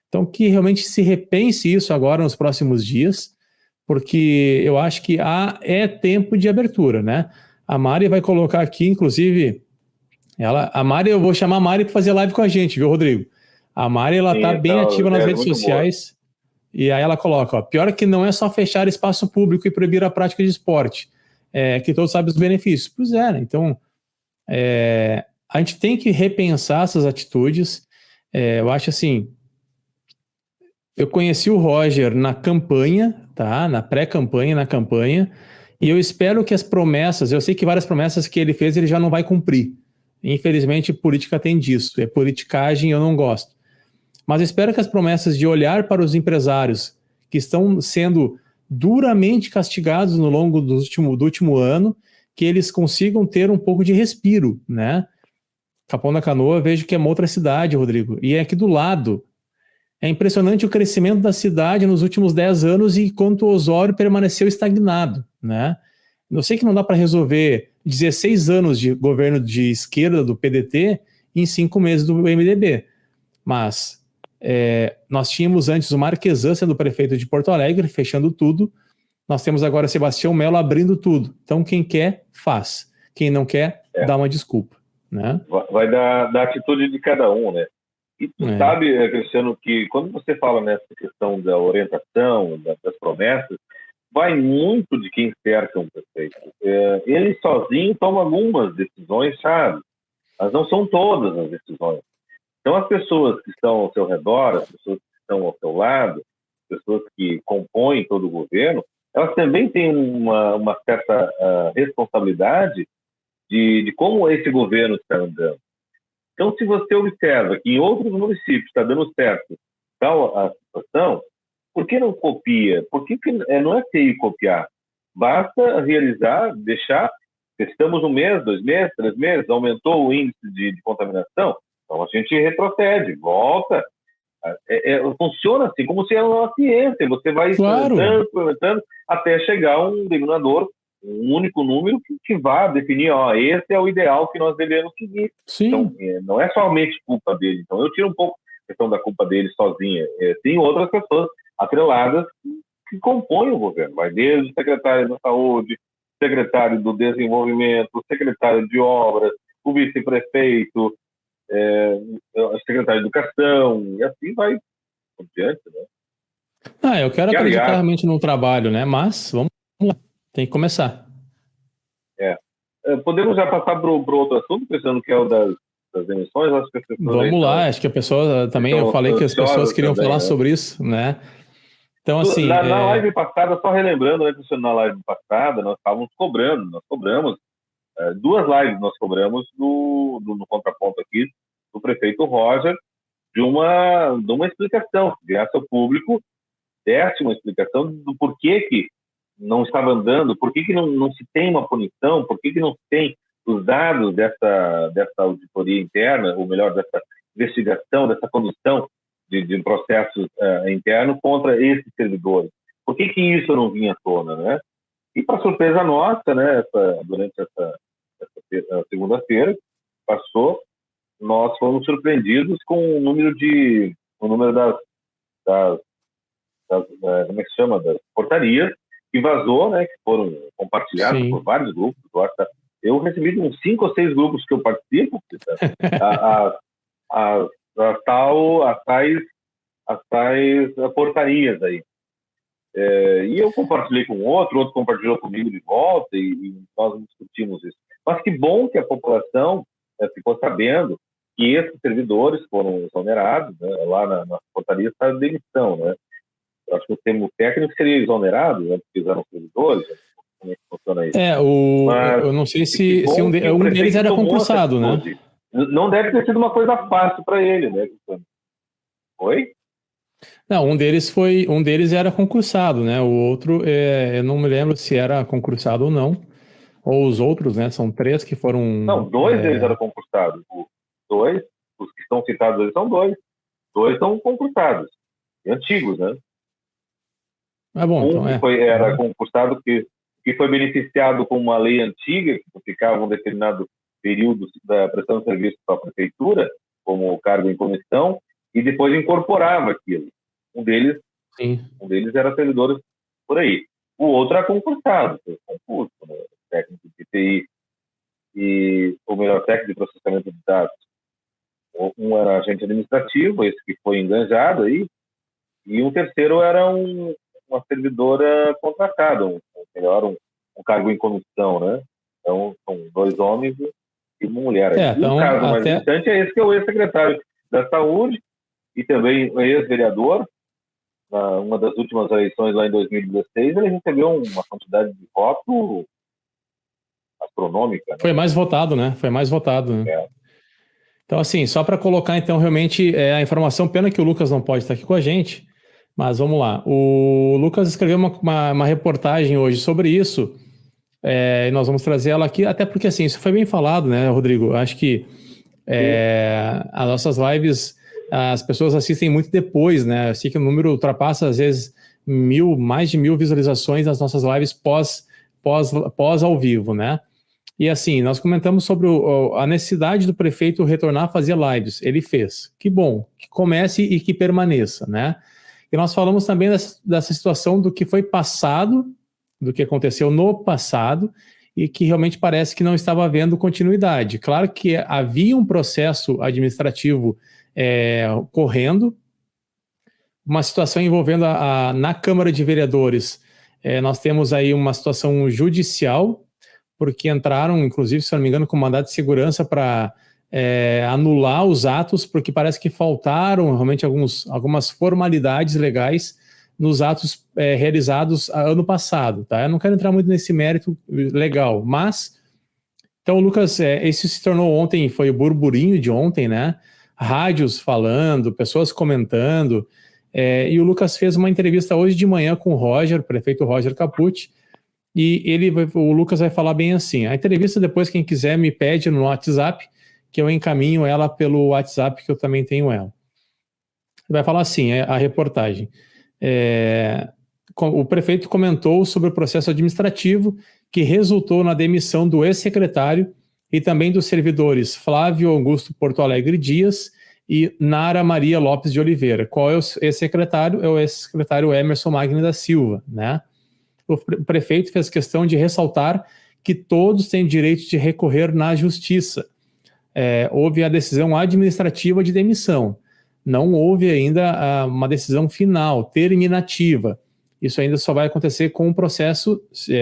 Então, que realmente se repense isso agora nos próximos dias, porque eu acho que é tempo de abertura, né? A Mari vai colocar aqui, inclusive, eu vou chamar a Mari para fazer live com a gente, viu, Rodrigo? A Mari, ela está bem ativa nas redes sociais, e aí ela coloca, ó, pior que não é só fechar espaço público e proibir a prática de esporte, que todos sabem os benefícios. Pois é, né? Então, a gente tem que repensar essas atitudes. Eu acho assim, eu conheci o Roger na campanha, tá? Na pré-campanha, na campanha, e eu espero que as promessas, eu sei que várias promessas que ele fez, ele já não vai cumprir. Infelizmente, política tem disso, politicagem, eu não gosto. Mas eu espero que as promessas de olhar para os empresários que estão sendo duramente castigados no longo do último ano, que eles consigam ter um pouco de respiro, né? Capão da Canoa, vejo que é uma outra cidade, Rodrigo, e é aqui do lado. É impressionante o crescimento da cidade nos últimos 10 anos e quanto o Osório permaneceu estagnado, né? Eu sei que não dá para resolver 16 anos de governo de esquerda do PDT em 5 meses do MDB, mas nós tínhamos antes o Marquesan sendo prefeito de Porto Alegre, fechando tudo. Nós temos agora Sebastião Melo abrindo tudo. Então, quem quer, faz. Quem não quer, dá uma desculpa, né? Vai da atitude de cada um, né? E tu sabe, Cristiano, que quando você fala nessa questão da orientação, das promessas, vai muito de quem cerca um prefeito. Ele sozinho toma algumas decisões, sabe? Mas não são todas as decisões. Então, as pessoas que estão ao seu redor, as pessoas que estão ao seu lado, as pessoas que compõem todo o governo, elas também têm uma certa responsabilidade de como esse governo está andando. Então, se você observa que em outros municípios está dando certo tal a situação, por que não copia? Por que não é feio copiar? Basta realizar, deixar, estamos 1 mês, 2 meses, 3 meses, aumentou o índice de contaminação, então a gente retrocede, volta. Funciona assim, como se é uma ciência, você vai experimentando até chegar a um denominador, um único número que vá definir, esse é o ideal que nós devemos seguir. Sim. Então, não é somente culpa dele. Então, eu tiro um pouco a questão da culpa dele sozinha. Tem outras pessoas atreladas que compõem o governo. Vai desde o secretário da Saúde, secretário do Desenvolvimento, o secretário de Obras, o vice-prefeito, o secretário de Educação, e assim vai por diante, né? Eu quero acreditar realmente no trabalho, né? Mas vamos lá, tem que começar. Podemos já passar para o outro assunto, pensando que é o das emissões? Acho que as pessoas vamos lá, acho que a pessoa também, eu falei que as pessoas queriam também, falar sobre isso, né? Então, assim... Na live passada, só relembrando, né, na live passada, nós cobramos 2 lives nós cobramos no contraponto aqui do prefeito Roger de uma explicação, viesse ao público, desse uma explicação do porquê que não estava andando, por que não se tem uma punição, por que não se tem os dados dessa auditoria interna, ou melhor, dessa investigação, dessa condução de um processo interno contra esses servidores. Por que isso não vinha à tona, né? E, para surpresa nossa, né, durante essa segunda-feira passou, nós fomos surpreendidos com o número das como é que se chama, das portarias que vazou, né, que foram compartilhadas por vários grupos. Eu recebi de uns 5 ou 6 grupos que eu participo, as tais portarias aí. E eu compartilhei com outro compartilhou comigo de volta, e nós discutimos isso. Mas que bom que a população ficou sabendo que esses servidores foram exonerados, né? Lá na portaria está a demissão, né? Eu acho que o termo técnico seria exonerado, né? Porque eles eram servidores. Como é que funciona isso? Eu não sei se um deles era concursado, né? Não deve ter sido uma coisa fácil para ele, né? Oi? Não, um deles era concursado, né? O outro, eu não me lembro se era concursado ou não. Ou os outros, né? São 3 que foram... Não, 2 deles eram concursados. Os que estão citados ali são 2. 2 são concursados. Antigos, né? Então era concursado que foi beneficiado com uma lei antiga, que ficava um determinado período prestando serviço para a prefeitura, como cargo em comissão, e depois incorporava aquilo. Um deles era servidor por aí. O outro era concursado, fez concurso, né? Técnico de TI, ou melhor, técnico de processamento de dados. Um era agente administrativo, esse que foi enganjado aí, e um terceiro era uma servidora contratada, um cargo em comissão, né? Então, são 2 homens e uma mulher. Então, o caso mais importante é esse, que é o ex-secretário da Saúde e também o ex-vereador. Uma das últimas eleições lá em 2016, ele recebeu uma quantidade de votos astronômica. Né? Foi mais votado, né? Então, assim, só para colocar, então, realmente a informação, pena que o Lucas não pode estar aqui com a gente, mas vamos lá. O Lucas escreveu uma reportagem hoje sobre isso, e nós vamos trazer ela aqui, até porque, assim, isso foi bem falado, né, Rodrigo? Acho que as nossas lives, as pessoas assistem muito depois, né? Eu sei que o número ultrapassa, às vezes, mais de 1.000 visualizações nas nossas lives pós ao vivo, né? E assim, nós comentamos sobre a necessidade do prefeito retornar a fazer lives. Ele fez. Que bom, que comece e que permaneça, né? E nós falamos também dessa situação do que foi passado, do que aconteceu no passado, e que realmente parece que não estava havendo continuidade. Claro que havia um processo administrativo correndo, uma situação envolvendo na Câmara de Vereadores, nós temos aí uma situação judicial, porque entraram, inclusive, se não me engano, com mandado de segurança para anular os atos, porque parece que faltaram realmente algumas formalidades legais nos atos realizados ano passado, tá? Eu não quero entrar muito nesse mérito legal, mas... Então, Lucas, esse se tornou ontem, foi o burburinho de ontem, né? Rádios falando, pessoas comentando, e o Lucas fez uma entrevista hoje de manhã com o prefeito Roger Capucci, e o Lucas vai falar bem assim. A entrevista, depois, quem quiser, me pede no WhatsApp, que eu encaminho ela pelo WhatsApp, que eu também tenho ela. Vai falar assim, a reportagem. O prefeito comentou sobre o processo administrativo que resultou na demissão do ex-secretário e também dos servidores Flávio Augusto Porto Alegre Dias e Nara Maria Lopes de Oliveira. Qual é o ex-secretário? É o ex-secretário Emerson Magni da Silva, né? O prefeito fez questão de ressaltar que todos têm direito de recorrer na justiça. Houve a decisão administrativa de demissão. Não houve ainda uma decisão final, terminativa. Isso ainda só vai acontecer com o processo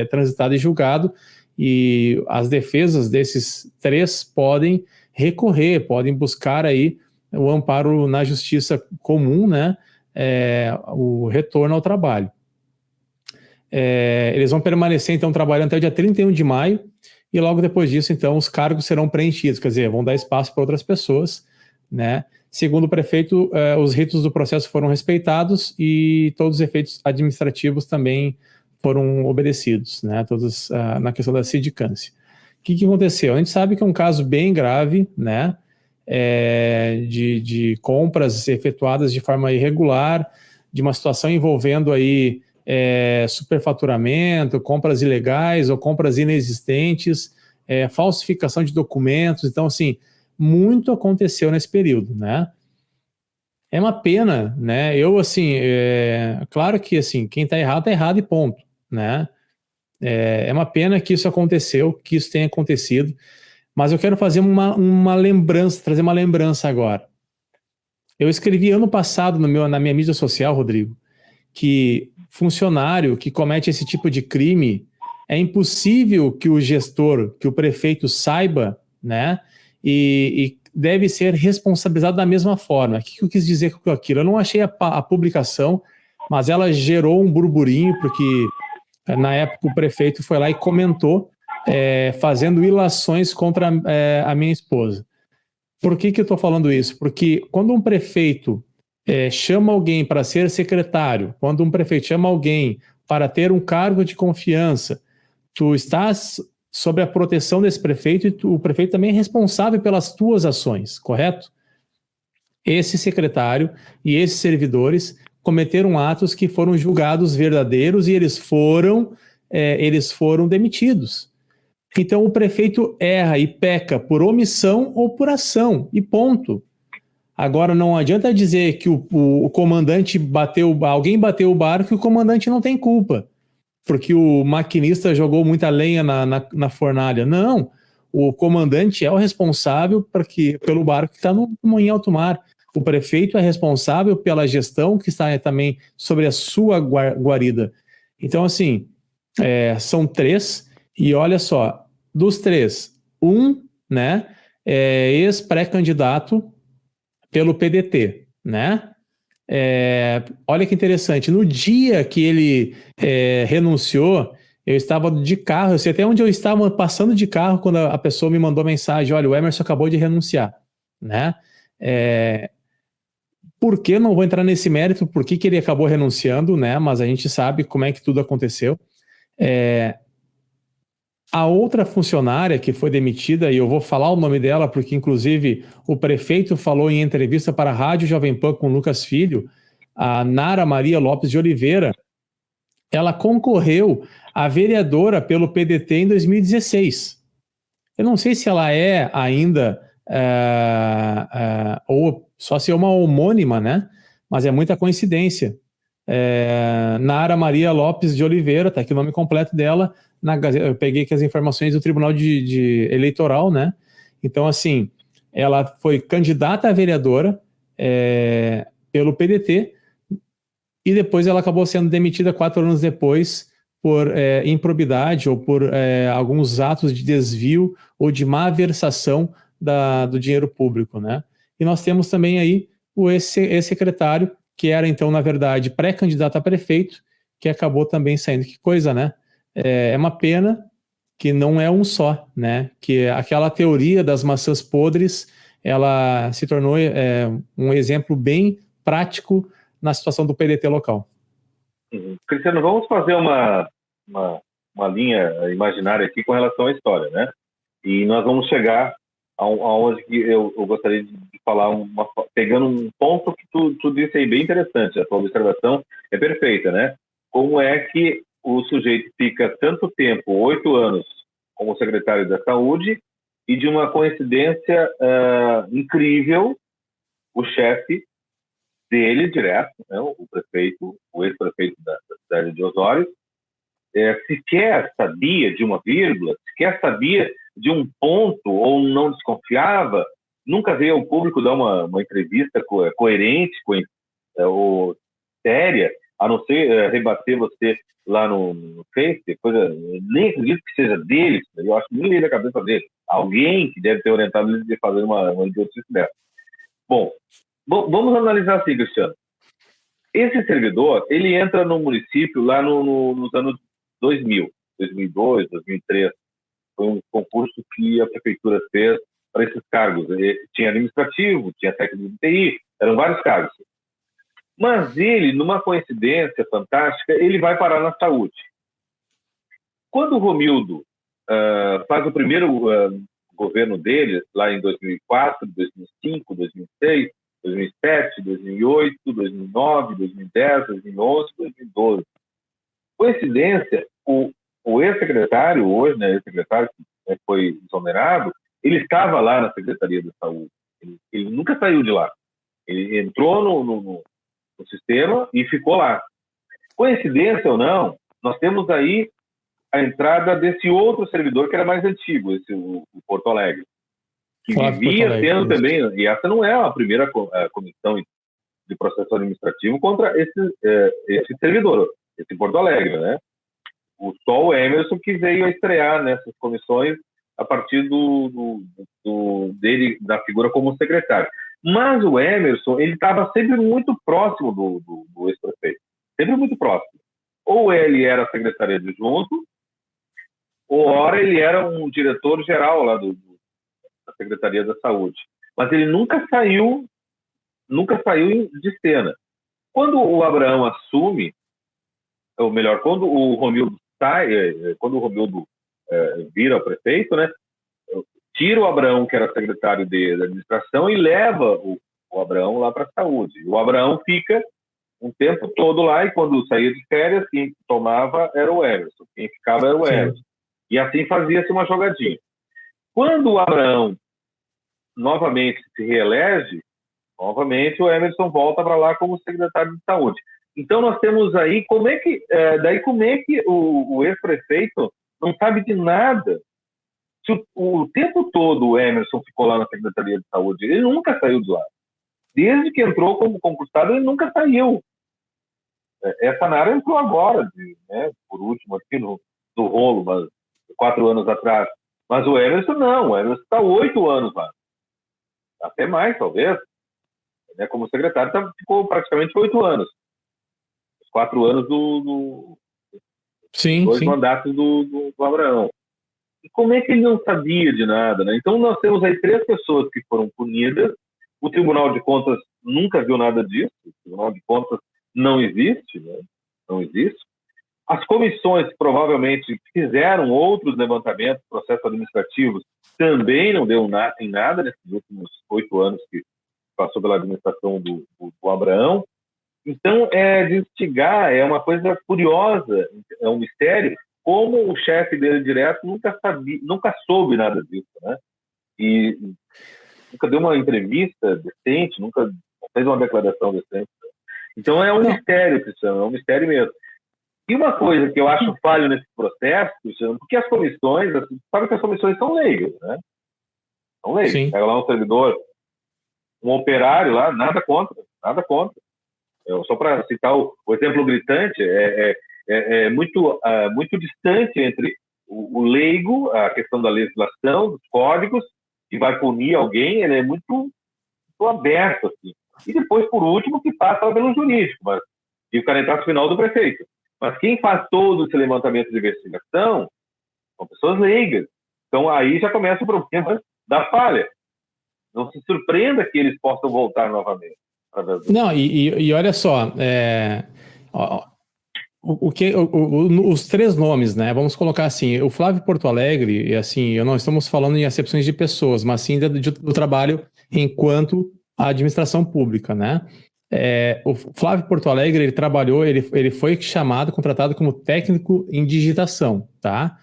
transitado e julgado, e as defesas desses 3 podem recorrer, podem buscar aí o amparo na justiça comum, né? O retorno ao trabalho. Eles vão permanecer, então, trabalhando até o dia 31 de maio, e logo depois disso, então, os cargos serão preenchidos, quer dizer, vão dar espaço para outras pessoas, né? Segundo o prefeito, os ritos do processo foram respeitados e todos os efeitos administrativos também foram obedecidos, né? Todos na questão da sindicância. que aconteceu? A gente sabe que é um caso bem grave, né? De compras efetuadas de forma irregular, de uma situação envolvendo aí superfaturamento, compras ilegais ou compras inexistentes, falsificação de documentos. Então, assim, muito aconteceu nesse período, né? É uma pena, né? Eu, assim, claro que, assim, quem está errado e ponto, né? É uma pena que isso aconteceu, que isso tenha acontecido, mas eu quero fazer uma lembrança, trazer uma lembrança agora. Eu escrevi ano passado na minha mídia social, Rodrigo, que funcionário que comete esse tipo de crime, é impossível que o gestor, que o prefeito saiba, né? E deve ser responsabilizado da mesma forma. O que eu quis dizer com aquilo? Eu não achei a publicação, mas ela gerou um burburinho, porque na época o prefeito foi lá e comentou, fazendo ilações contra a minha esposa. Por que eu estou falando isso? Porque quando um prefeito chama alguém para ser secretário, quando um prefeito chama alguém para ter um cargo de confiança, tu estás sob a proteção desse prefeito e o prefeito também é responsável pelas tuas ações, correto? Esse secretário e esses servidores cometeram atos que foram julgados verdadeiros e eles foram demitidos. Então o prefeito erra e peca por omissão ou por ação, e ponto. Agora não adianta dizer que o comandante alguém bateu o barco e o comandante não tem culpa, porque o maquinista jogou muita lenha na fornalha. Não, o comandante é o responsável pelo barco que está em alto mar. O prefeito é responsável pela gestão que está também sobre a sua guarida. Então, assim, são 3, e olha só, dos 3, né, ex-pré-candidato pelo PDT, né? Olha que interessante, no dia que ele renunciou, eu estava de carro, eu sei até onde eu estava passando de carro quando a pessoa me mandou mensagem, olha, o Emerson acabou de renunciar, né? Por que não vou entrar nesse mérito, por que ele acabou renunciando, né? Mas a gente sabe como é que tudo aconteceu. A outra funcionária que foi demitida, e eu vou falar o nome dela, porque inclusive o prefeito falou em entrevista para a Rádio Jovem Pan com Lucas Filho, a Nara Maria Lopes de Oliveira, ela concorreu a vereadora pelo PDT em 2016. Eu não sei se ela é ainda, ou só se é uma homônima, né? Mas é muita coincidência. Nara Maria Lopes de Oliveira, tá aqui o nome completo dela, eu peguei aqui as informações do Tribunal de Eleitoral, né? Então, assim, ela foi candidata a vereadora pelo PDT e depois ela acabou sendo demitida 4 anos depois por improbidade ou por alguns atos de desvio ou de malversação do dinheiro público, né? E nós temos também aí o ex-secretário, que era então, na verdade, pré-candidato a prefeito, que acabou também saindo. Que coisa, né? É uma pena que não é um só, né? Que aquela teoria das maçãs podres, ela se tornou um exemplo bem prático na situação do PDT local. Cristiano, vamos fazer uma linha imaginária aqui com relação à história, né? E nós vamos chegar aonde eu gostaria de falar, pegando um ponto que tu disse aí bem interessante, a tua observação é perfeita, né? Como é que o sujeito fica tanto tempo, 8 anos, como secretário da Saúde, e de uma coincidência incrível, o chefe dele, direto, né, o ex-prefeito da cidade de Osório, sequer sabia de uma vírgula, sequer sabia de um ponto, ou não desconfiava, nunca veio ao público dar uma entrevista coerente ou séria, a não ser rebater você lá no Face, coisa, nem acredito que seja dele, eu acho que nem veio da cabeça dele. Alguém que deve ter orientado ele de fazer uma idiotice dessa. Bom, vamos analisar assim, Cristiano. Esse servidor, ele entra no município lá nos anos 2000, 2002, 2003. Foi um concurso que a prefeitura fez para esses cargos. Tinha administrativo, tinha técnico de TI, eram vários cargos. Mas ele, numa coincidência fantástica, ele vai parar na saúde. Quando o Romildo faz o primeiro governo dele, lá em 2004, 2005, 2006, 2007, 2008, 2009, 2010, 2011, 2012. Coincidência, o ex-secretário, hoje, né, ex-secretário que foi exonerado, ele estava lá na Secretaria da Saúde. Ele nunca saiu de lá. Ele entrou no sistema e ficou lá. Coincidência ou não, nós temos aí a entrada desse outro servidor que era mais antigo, o Porto Alegre, que vivia tendo também, e essa não é a primeira comissão de processo administrativo contra esse servidor, esse Porto Alegre, né? Só o Emerson que veio a estrear nessas comissões a partir dele, da figura como secretário. Mas o Emerson, ele estava sempre muito próximo do ex-prefeito, sempre muito próximo. Ou ele era secretário adjunto, ou ora ele era um diretor-geral lá da Secretaria da Saúde. Mas ele nunca saiu de cena. Quando o Abrão assume, ou melhor, quando o Romildo vira o prefeito, né, tira o Abrão, que era secretário da administração, e leva o Abrão lá para a saúde. O Abrão fica um tempo todo lá, e quando saía de férias, quem tomava era o Emerson, quem ficava era o Emerson. E assim fazia-se uma jogadinha. Quando o Abrão novamente se reelege, novamente o Emerson volta para lá como secretário de saúde. Então nós temos aí, como é que o ex-prefeito não sabe de nada? Se o tempo todo o Emerson ficou lá na Secretaria de Saúde, ele nunca saiu de lá. Desde que entrou como concursado, ele nunca saiu. Essa Nara entrou agora, por último, aqui no rolo, mas 4 anos atrás. Mas o Emerson não, o Emerson está 8 anos lá. Até mais, talvez. Como secretário, ficou praticamente 8 anos. Os 4 anos dois mandatos do Abraão. E como é que ele não sabia de nada, né? Então, nós temos aí 3 pessoas que foram punidas. O Tribunal de Contas nunca viu nada disso. O Tribunal de Contas não existe, né? Não existe. As comissões provavelmente fizeram outros levantamentos, processos administrativos, também não deu em nada nesses últimos 8 anos que passou pela administração do Abraão. Então, de instigar, é uma coisa curiosa, é um mistério, como o chefe dele direto nunca soube nada disso, né? E nunca deu uma entrevista decente, nunca fez uma declaração decente. Então, é um mistério, Cristiano, é um mistério mesmo. E uma coisa que eu acho falho nesse processo, Cristiano, porque as comissões, sabe que as comissões são leigas, né? São leigas. Pega lá um servidor, um operário lá, nada contra. Só para citar o exemplo gritante, é muito distante entre o leigo, a questão da legislação, dos códigos, que vai punir alguém, ele é muito aberto, assim. E depois, por último, que passa pelo jurídico, e o canetaço final do prefeito. Mas quem faz todo esse levantamento de investigação são pessoas leigas. Então, aí já começa o problema da falha. Não se surpreenda que eles possam voltar novamente. Não, e olha só, os 3 nomes, né? Vamos colocar assim, o Flávio Porto Alegre, e assim, não estamos falando em acepções de pessoas, mas sim do trabalho enquanto administração pública, né? O Flávio Porto Alegre, ele trabalhou, ele foi contratado como técnico em digitação, tá?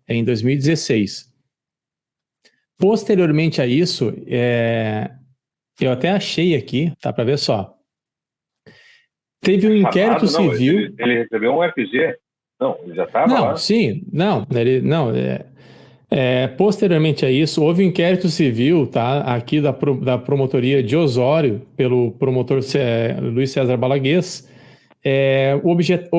Em 2016. Posteriormente a isso, eu até achei aqui, tá? Para ver só. Teve um inquérito civil. Ele recebeu um FG? Não, ele já estava lá? Não, sim, não. Posteriormente a isso, houve um inquérito civil, tá? Aqui da promotoria de Osório, pelo promotor Luiz César Balaguês. O objeto: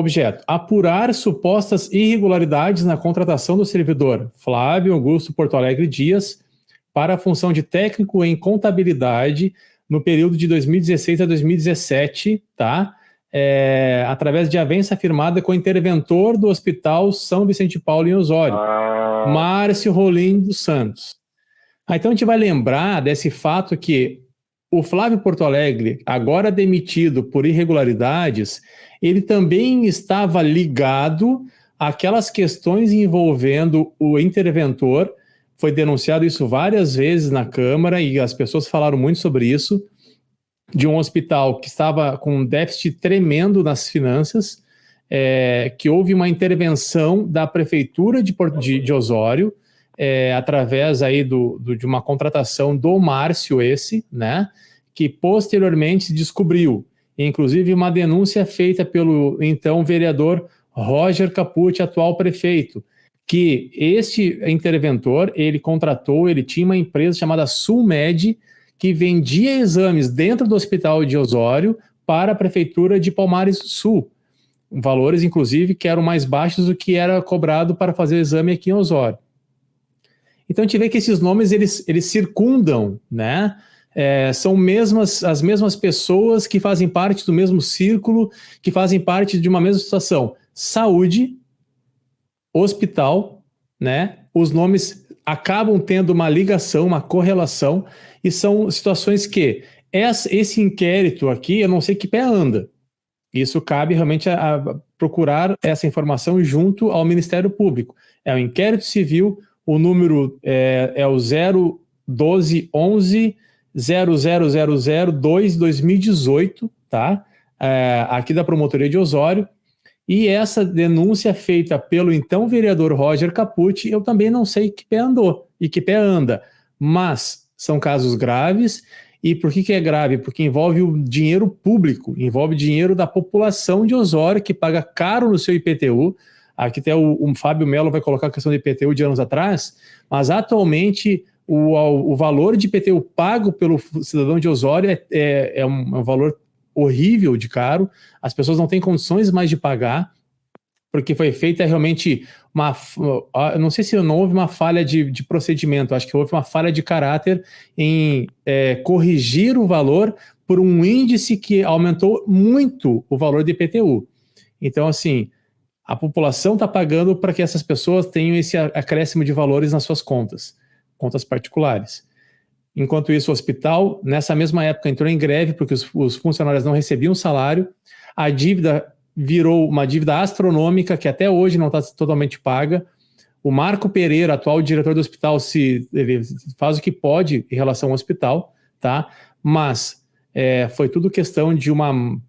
apurar supostas irregularidades na contratação do servidor Flávio Augusto Porto Alegre Dias para a função de técnico em contabilidade no período de 2016 a 2017, tá? Através de avença firmada com o interventor do Hospital São Vicente Paulo em Osório, Márcio Rolim dos Santos. Então a gente vai lembrar desse fato que o Flávio Porto Alegre, agora demitido por irregularidades, ele também estava ligado aquelas questões envolvendo o interventor, foi denunciado isso várias vezes na Câmara e as pessoas falaram muito sobre isso, de um hospital que estava com um déficit tremendo nas finanças, que houve uma intervenção da Prefeitura de Osório, através aí de uma contratação do Márcio né, que posteriormente se descobriu, inclusive uma denúncia feita pelo então vereador Roger Capucci, atual prefeito, que este interventor, ele tinha uma empresa chamada Sulmed, que vendia exames dentro do hospital de Osório para a Prefeitura de Palmares Sul, valores, inclusive, que eram mais baixos do que era cobrado para fazer o exame aqui em Osório. Então, a gente vê que esses nomes, eles circundam, né? São as mesmas pessoas que fazem parte do mesmo círculo, que fazem parte de uma mesma situação. Saúde, hospital, né? Os nomes acabam tendo uma ligação, uma correlação, e são situações que esse inquérito aqui, eu não sei que pé anda. Isso cabe realmente a procurar essa informação junto ao Ministério Público. É o inquérito civil, o número é o 01211 0000-2018, tá? Aqui da Promotoria de Osório. E essa denúncia feita pelo então vereador Roger Capucci, eu também não sei que pé andou e que pé anda, mas são casos graves. E por que é grave? Porque envolve o dinheiro público, envolve dinheiro da população de Osório, que paga caro no seu IPTU. Aqui até o Fábio Melo vai colocar a questão do IPTU de anos atrás, mas atualmente o valor de IPTU pago pelo cidadão de Osório é um valor horrível de caro. As pessoas não têm condições mais de pagar, porque foi feita realmente não sei se não houve uma falha de procedimento, acho que houve uma falha de caráter em corrigir o valor por um índice que aumentou muito o valor do IPTU. Então, assim, a população está pagando para que essas pessoas tenham esse acréscimo de valores nas suas contas particulares. Enquanto isso, o hospital, nessa mesma época, entrou em greve porque os funcionários não recebiam salário, a dívida virou uma dívida astronômica que até hoje não está totalmente paga. O Marco Pereira, atual diretor do hospital, ele faz o que pode em relação ao hospital, tá? Mas foi tudo questão de uma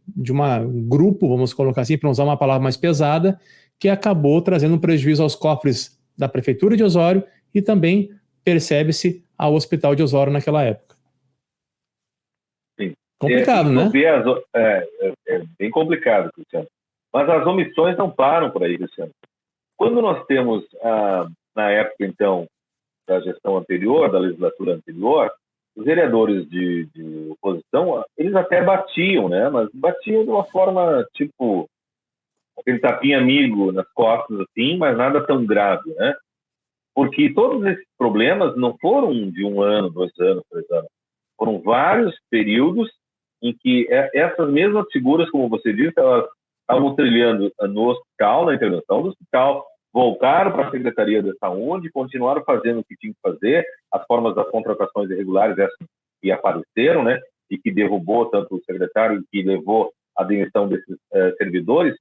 grupo, vamos colocar assim, para não usar uma palavra mais pesada, que acabou trazendo um prejuízo aos cofres da Prefeitura de Osório e também, percebe-se, ao Hospital de Osório naquela época. Sim. Complicado, né? É bem complicado, Cristiano. Mas as omissões não param por aí, Cristiano. Quando nós temos, na época, então, da gestão anterior, da legislatura anterior, os vereadores de oposição, eles até batiam, né? Mas batiam de uma forma, tipo, aquele tapinha amigo nas costas, assim, mas nada tão grave, né? Porque todos esses problemas não foram de 1 ano, 2 anos, 3 anos. Foram vários períodos em que essas mesmas figuras, como você disse, elas estavam trilhando no hospital, na intervenção do hospital, voltaram para a Secretaria da Saúde, continuaram fazendo o que tinham que fazer, as formas das contratações irregulares, essas que apareceram, né, e que derrubou tanto o secretário, que levou à demissão desses servidores,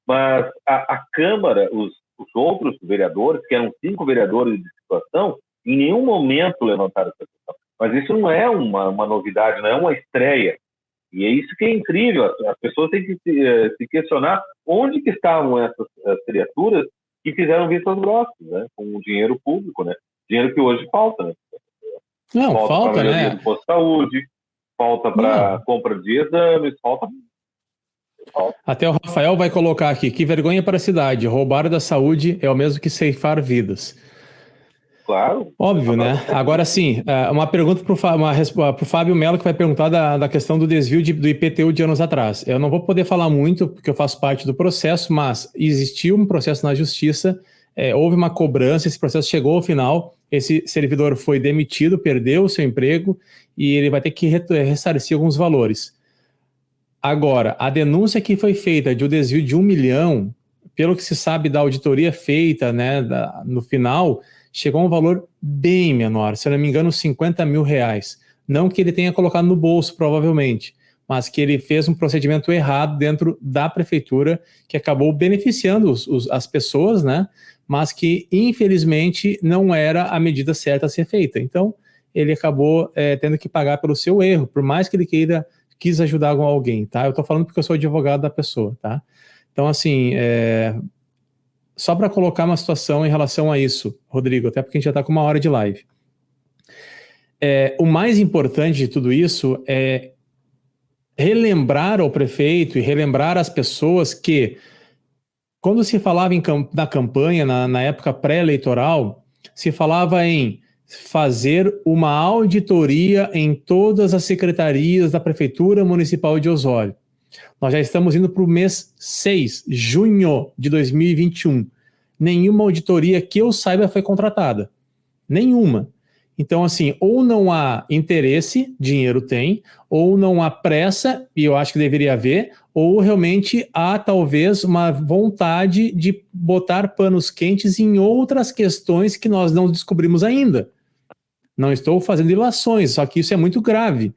mas a Câmara, os outros vereadores, que eram 5 vereadores de situação, em nenhum momento levantaram essa questão. Mas isso não é uma novidade, não é uma estreia. E é isso que é incrível. As pessoas têm que se questionar onde que estavam essas criaturas que fizeram vistas grossas, né? Com o dinheiro público, né? Dinheiro que hoje falta, né? Não, falta, né? Do posto de saúde, falta para compra de exames, falta. Até o Rafael vai colocar aqui, que vergonha para a cidade, roubar da saúde é o mesmo que ceifar vidas. Claro. Óbvio, né? Agora sim, uma pergunta para o Fábio Melo, que vai perguntar da questão do desvio do IPTU de anos atrás. Eu não vou poder falar muito, porque eu faço parte do processo, mas existiu um processo na justiça, houve uma cobrança, esse processo chegou ao final, esse servidor foi demitido, perdeu o seu emprego, e ele vai ter que ressarcir alguns valores. Agora, a denúncia que foi feita de um desvio de 1 milhão, pelo que se sabe da auditoria feita, né, no final, chegou a um valor bem menor, se eu não me engano, R$50 mil. Não que ele tenha colocado no bolso, provavelmente, mas que ele fez um procedimento errado dentro da prefeitura, que acabou beneficiando as pessoas, né? Mas que, infelizmente, não era a medida certa a ser feita. Então, ele acabou tendo que pagar pelo seu erro, por mais que ele quis ajudar alguém, tá? Eu estou falando porque eu sou advogado da pessoa, tá? Então, assim, só para colocar uma situação em relação a isso, Rodrigo, até porque a gente já está com 1 hora de live. O mais importante de tudo isso é relembrar ao prefeito e relembrar às pessoas que, quando se falava na campanha, na época pré-eleitoral, se falava em fazer uma auditoria em todas as secretarias da Prefeitura Municipal de Osório. Nós já estamos indo para o mês 6, junho de 2021. Nenhuma auditoria que eu saiba foi contratada. Nenhuma. Então, assim, ou não há interesse, dinheiro tem, ou não há pressa, e eu acho que deveria haver, ou realmente há talvez uma vontade de botar panos quentes em outras questões que nós não descobrimos ainda. Não estou fazendo ilações, só que isso é muito grave.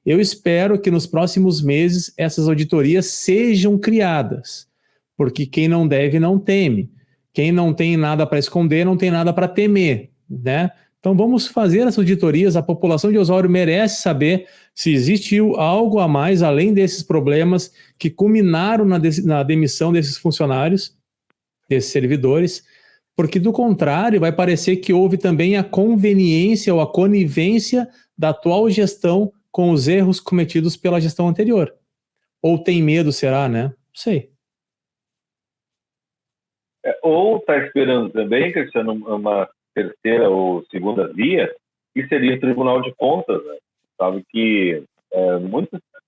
Eu espero que nos próximos meses essas auditorias sejam criadas, porque quem não deve não teme. Quem não tem nada para esconder não tem nada para temer, né? Então vamos fazer essas auditorias, a população de Osório merece saber se existiu algo a mais além desses problemas que culminaram na demissão desses funcionários, desses servidores, porque do contrário vai parecer que houve também a conveniência ou a conivência da atual gestão com os erros cometidos pela gestão anterior. Ou tem medo, será, né? Não sei. Ou está esperando também, Cristiano, uma terceira ou segunda via, que seria o Tribunal de Contas, né? Sabe que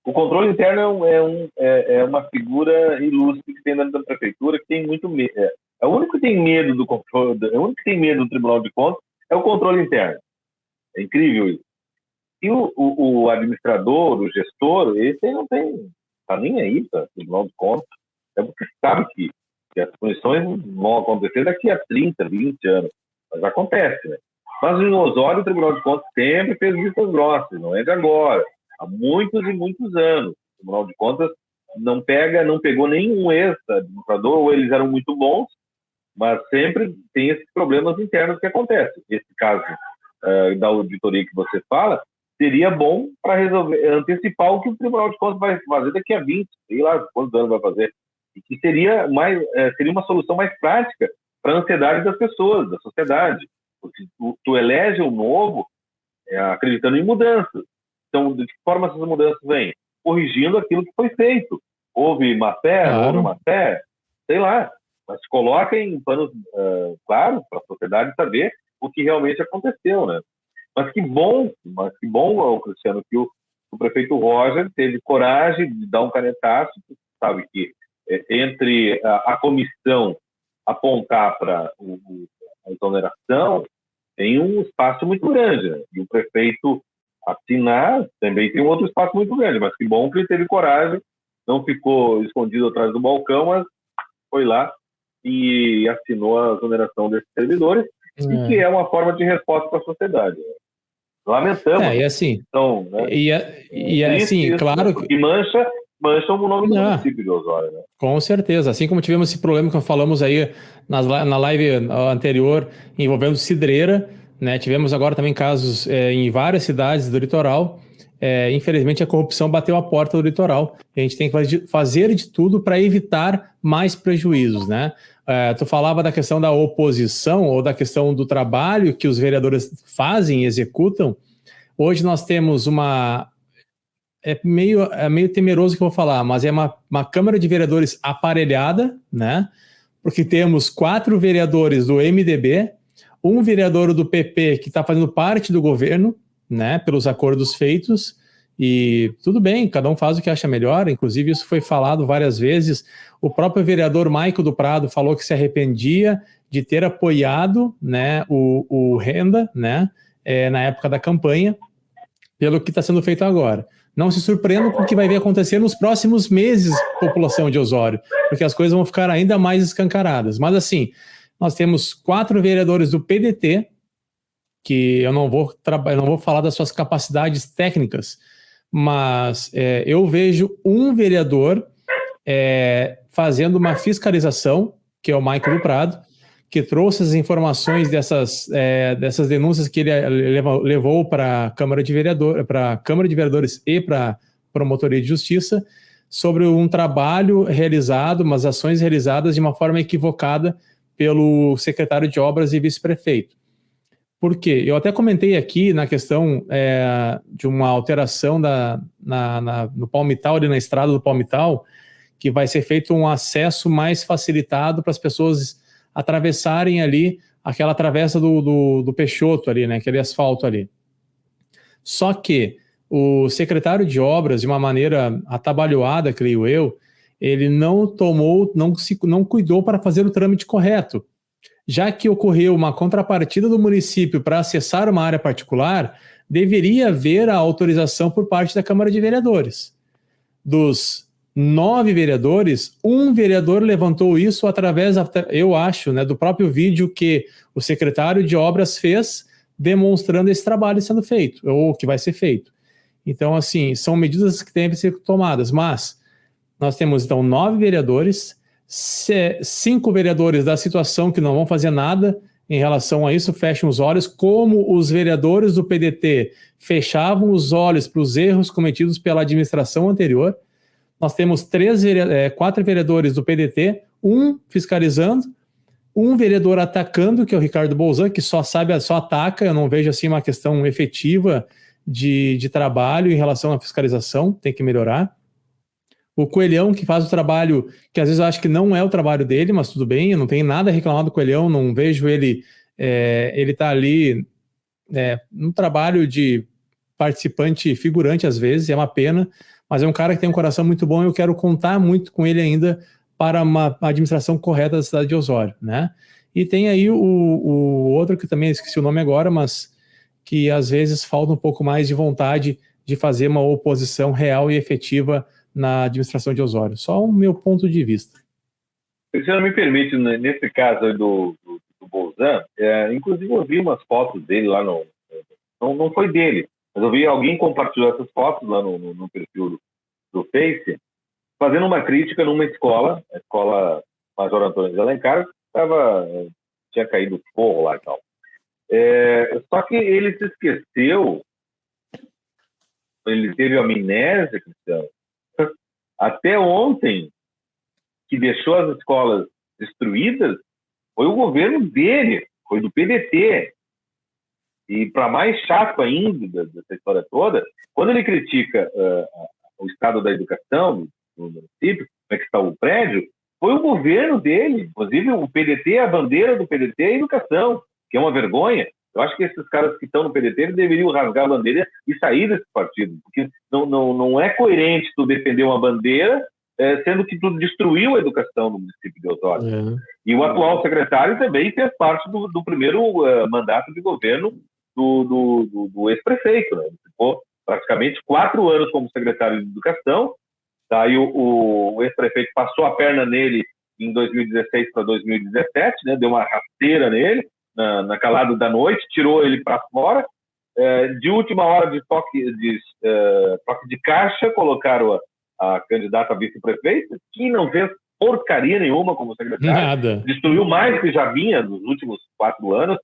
o controle interno é uma figura ilustre que tem dentro da prefeitura, que tem muito medo. É o único que tem medo do controle, é o único que tem medo do Tribunal de Contas é o controle interno. É incrível isso. E o administrador, o gestor, esse aí não tem, tá nem aí para o Tribunal de Contas. É porque sabe que as punições vão acontecer daqui a 30, 20 anos. Mas acontece, né? Mas em Osório, o Tribunal de Contas sempre fez vistas grossas, não é de agora. Há muitos e muitos anos. O Tribunal de Contas não pegou nenhum ex-administrador, ou eles eram muito bons, mas sempre tem esses problemas internos que acontecem. Esse caso da auditoria que você fala, seria bom para resolver, antecipar o que o Tribunal de Contas vai fazer daqui a 20, sei lá quantos anos vai fazer. E que seria uma solução mais prática para a ansiedade das pessoas, da sociedade. Porque tu elege o novo acreditando em mudanças. Então, de que forma essas mudanças vêm? Corrigindo aquilo que foi feito. Houve má fé, não houve má fé, sei lá. Mas coloca em panos claros para a sociedade saber o que realmente aconteceu, né? Mas que bom, Cristiano, que o prefeito Roger teve coragem de dar um canetaço, sabe que entre a comissão apontar para a exoneração, tem um espaço muito grande, né? E o prefeito assinar também tem um outro espaço muito grande, mas que bom que ele teve coragem, não ficou escondido atrás do balcão, mas foi lá e assinou a exoneração desses servidores, e que é uma forma de resposta para a sociedade. Né? Lamentamos. E assim, então, né? Assim, isso, claro que... E mancha o nome do município de Osório, né? Com certeza. Assim como tivemos esse problema que falamos aí na live anterior envolvendo cidreira, né? Tivemos agora também casos em várias cidades do litoral. Infelizmente, a corrupção bateu a porta do litoral. A gente tem que fazer de tudo para evitar mais prejuízos, né? Tu falava da questão da oposição ou da questão do trabalho que os vereadores fazem, executam. Hoje nós temos é meio temeroso que eu vou falar, mas é uma Câmara de Vereadores aparelhada, né? Porque temos 4 vereadores do MDB, um vereador do PP que está fazendo parte do governo, né? Pelos acordos feitos, e tudo bem, cada um faz o que acha melhor, inclusive isso foi falado várias vezes. O próprio vereador Maico do Prado falou que se arrependia de ter apoiado, né, o Renda, né, na época da campanha, pelo que está sendo feito agora. Não se surpreenda com o que vai vir acontecer nos próximos meses, população de Osório, porque as coisas vão ficar ainda mais escancaradas. Mas assim, nós temos 4 vereadores do PDT, que eu não vou falar das suas capacidades técnicas, mas eu vejo um vereador fazendo uma fiscalização, que é o Maico do Prado, que trouxe as informações dessas denúncias que ele levou para a Câmara de Vereadores e para a Promotoria de Justiça, sobre um trabalho realizado, umas ações realizadas de uma forma equivocada pelo secretário de Obras e vice-prefeito. Por quê? Eu até comentei aqui na questão de uma alteração no Palmital, ali na estrada do Palmital, que vai ser feito um acesso mais facilitado para as pessoas atravessarem ali aquela travessa do Peixoto ali, né? Aquele asfalto ali. Só que o secretário de Obras, de uma maneira atabalhoada, creio eu, ele não cuidou para fazer o trâmite correto. Já que ocorreu uma contrapartida do município para acessar uma área particular, deveria haver a autorização por parte da Câmara de Vereadores. Dos 9 vereadores, um vereador levantou isso através, eu acho, né, do próprio vídeo que o secretário de Obras fez, demonstrando esse trabalho sendo feito, ou que vai ser feito. Então, assim, são medidas que devem ser tomadas, mas nós temos, então, 9 vereadores, 5 vereadores da situação que não vão fazer nada em relação a isso, fecham os olhos, como os vereadores do PDT fechavam os olhos para os erros cometidos pela administração anterior. Nós temos 4 vereadores do PDT, um fiscalizando, um vereador atacando, que é o Ricardo Bolzan, que só ataca. Eu não vejo assim uma questão efetiva de trabalho em relação à fiscalização, tem que melhorar. O Coelhão, que faz o trabalho, que às vezes eu acho que não é o trabalho dele, mas tudo bem, eu não tenho nada a reclamar do Coelhão, não vejo ele tá ali num trabalho de participante figurante às vezes, é uma pena, mas é um cara que tem um coração muito bom e eu quero contar muito com ele ainda para uma administração correta da cidade de Osório, né? E tem aí o outro que também esqueci o nome agora, mas que às vezes falta um pouco mais de vontade de fazer uma oposição real e efetiva na administração de Osório. Só o meu ponto de vista. Se você não me permite, nesse caso do Bolzan, inclusive eu vi umas fotos dele lá não foi dele, mas eu vi alguém compartilhar essas fotos lá no perfil do Face, fazendo uma crítica numa escola, a escola Major Antônio de Alencar, tinha caído forro lá e tal. Só que ele se esqueceu, ele teve amnésia, Cristiano, até ontem, que deixou as escolas destruídas, foi o governo dele, foi do PDT. E para mais chato ainda dessa história toda, quando ele critica o estado da educação no município, como é que está o prédio, foi o governo dele. Inclusive, o PDT, a bandeira do PDT é a educação, que é uma vergonha. Eu acho que esses caras que estão no PDT eles deveriam rasgar a bandeira e sair desse partido, porque não é coerente tu defender uma bandeira sendo que tu destruiu a educação no município de Osório. E o atual secretário também fez parte do primeiro mandato de governo do ex-prefeito, né? Ele ficou praticamente 4 anos como secretário de Educação. Daí o ex-prefeito passou a perna nele em 2016 para 2017, né? Deu uma rasteira nele na calada da noite, tirou ele para fora. De última hora de toque de caixa, colocaram a candidata a vice-prefeita, que não fez porcaria nenhuma como secretário. Nada. Destruiu mais que já vinha nos últimos 4 anos.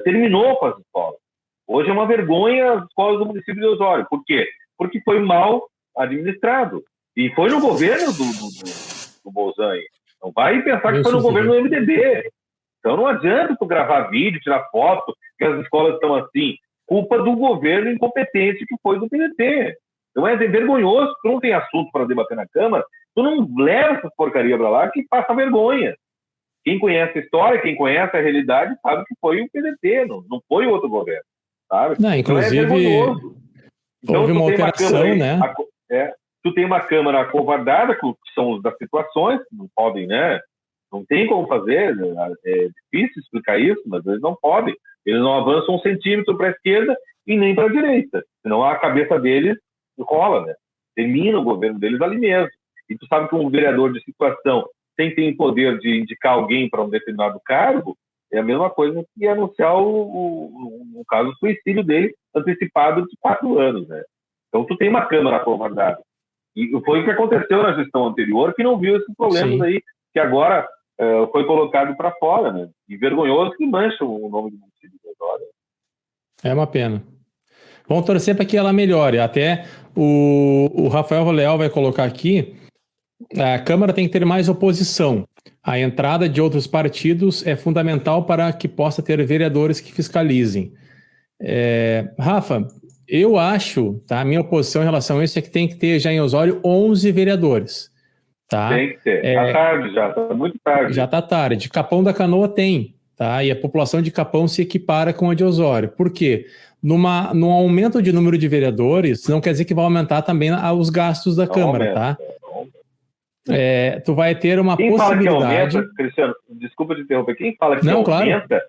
Terminou com as escolas. Hoje é uma vergonha as escolas do município de Osório. Por quê? Porque foi mal administrado. E foi no governo do Bolzan. Não vai pensar que foi no governo do MDB. Então não adianta tu gravar vídeo, tirar foto, que as escolas estão assim. Culpa do governo incompetente que foi do PDT. Então é vergonhoso. Tu não tem assunto para debater na Câmara, tu não leva essas porcarias para lá que passa vergonha. Quem conhece a história, quem conhece a realidade, sabe que foi o PDT, não foi o outro governo. Sabe? Não, inclusive, então, houve uma alteração, né? Tu tem uma Câmara acovardada, que são das situações, não podem, né? Não tem como fazer, é difícil explicar isso, mas eles não podem. Eles não avançam 1 centímetro para a esquerda e nem para a direita, senão a cabeça deles rola, né? Termina o governo deles ali mesmo. E tu sabe que um vereador de situação sem ter poder de indicar alguém para um determinado cargo, é a mesma coisa que anunciar no caso, o suicídio dele antecipado de 4 anos, né? Então, tu tem uma Câmara acovardada. E foi o que aconteceu na gestão anterior, que não viu esses problemas aí, que agora foi colocado para fora, né? E vergonhoso que mancha o nome do município de Osório. É uma pena. Vamos torcer para que ela melhore. Até o Rafael Leal vai colocar aqui, a Câmara tem que ter mais oposição. A entrada de outros partidos é fundamental para que possa ter vereadores que fiscalizem. Rafa, eu acho, tá, a minha oposição em relação a isso é que tem que ter já em Osório 11 vereadores. Tá? Tem que ter. Está tarde já, está muito tarde. Já está tarde. Capão da Canoa tem, tá? E a população de Capão se equipara com a de Osório. Por quê? Num aumento de número de vereadores, não quer dizer que vai aumentar também os gastos da Câmara, aumenta, tá? Tu vai ter uma quem possibilidade... Quem fala que aumenta, Cristiano, desculpa te interromper, quem fala que aumenta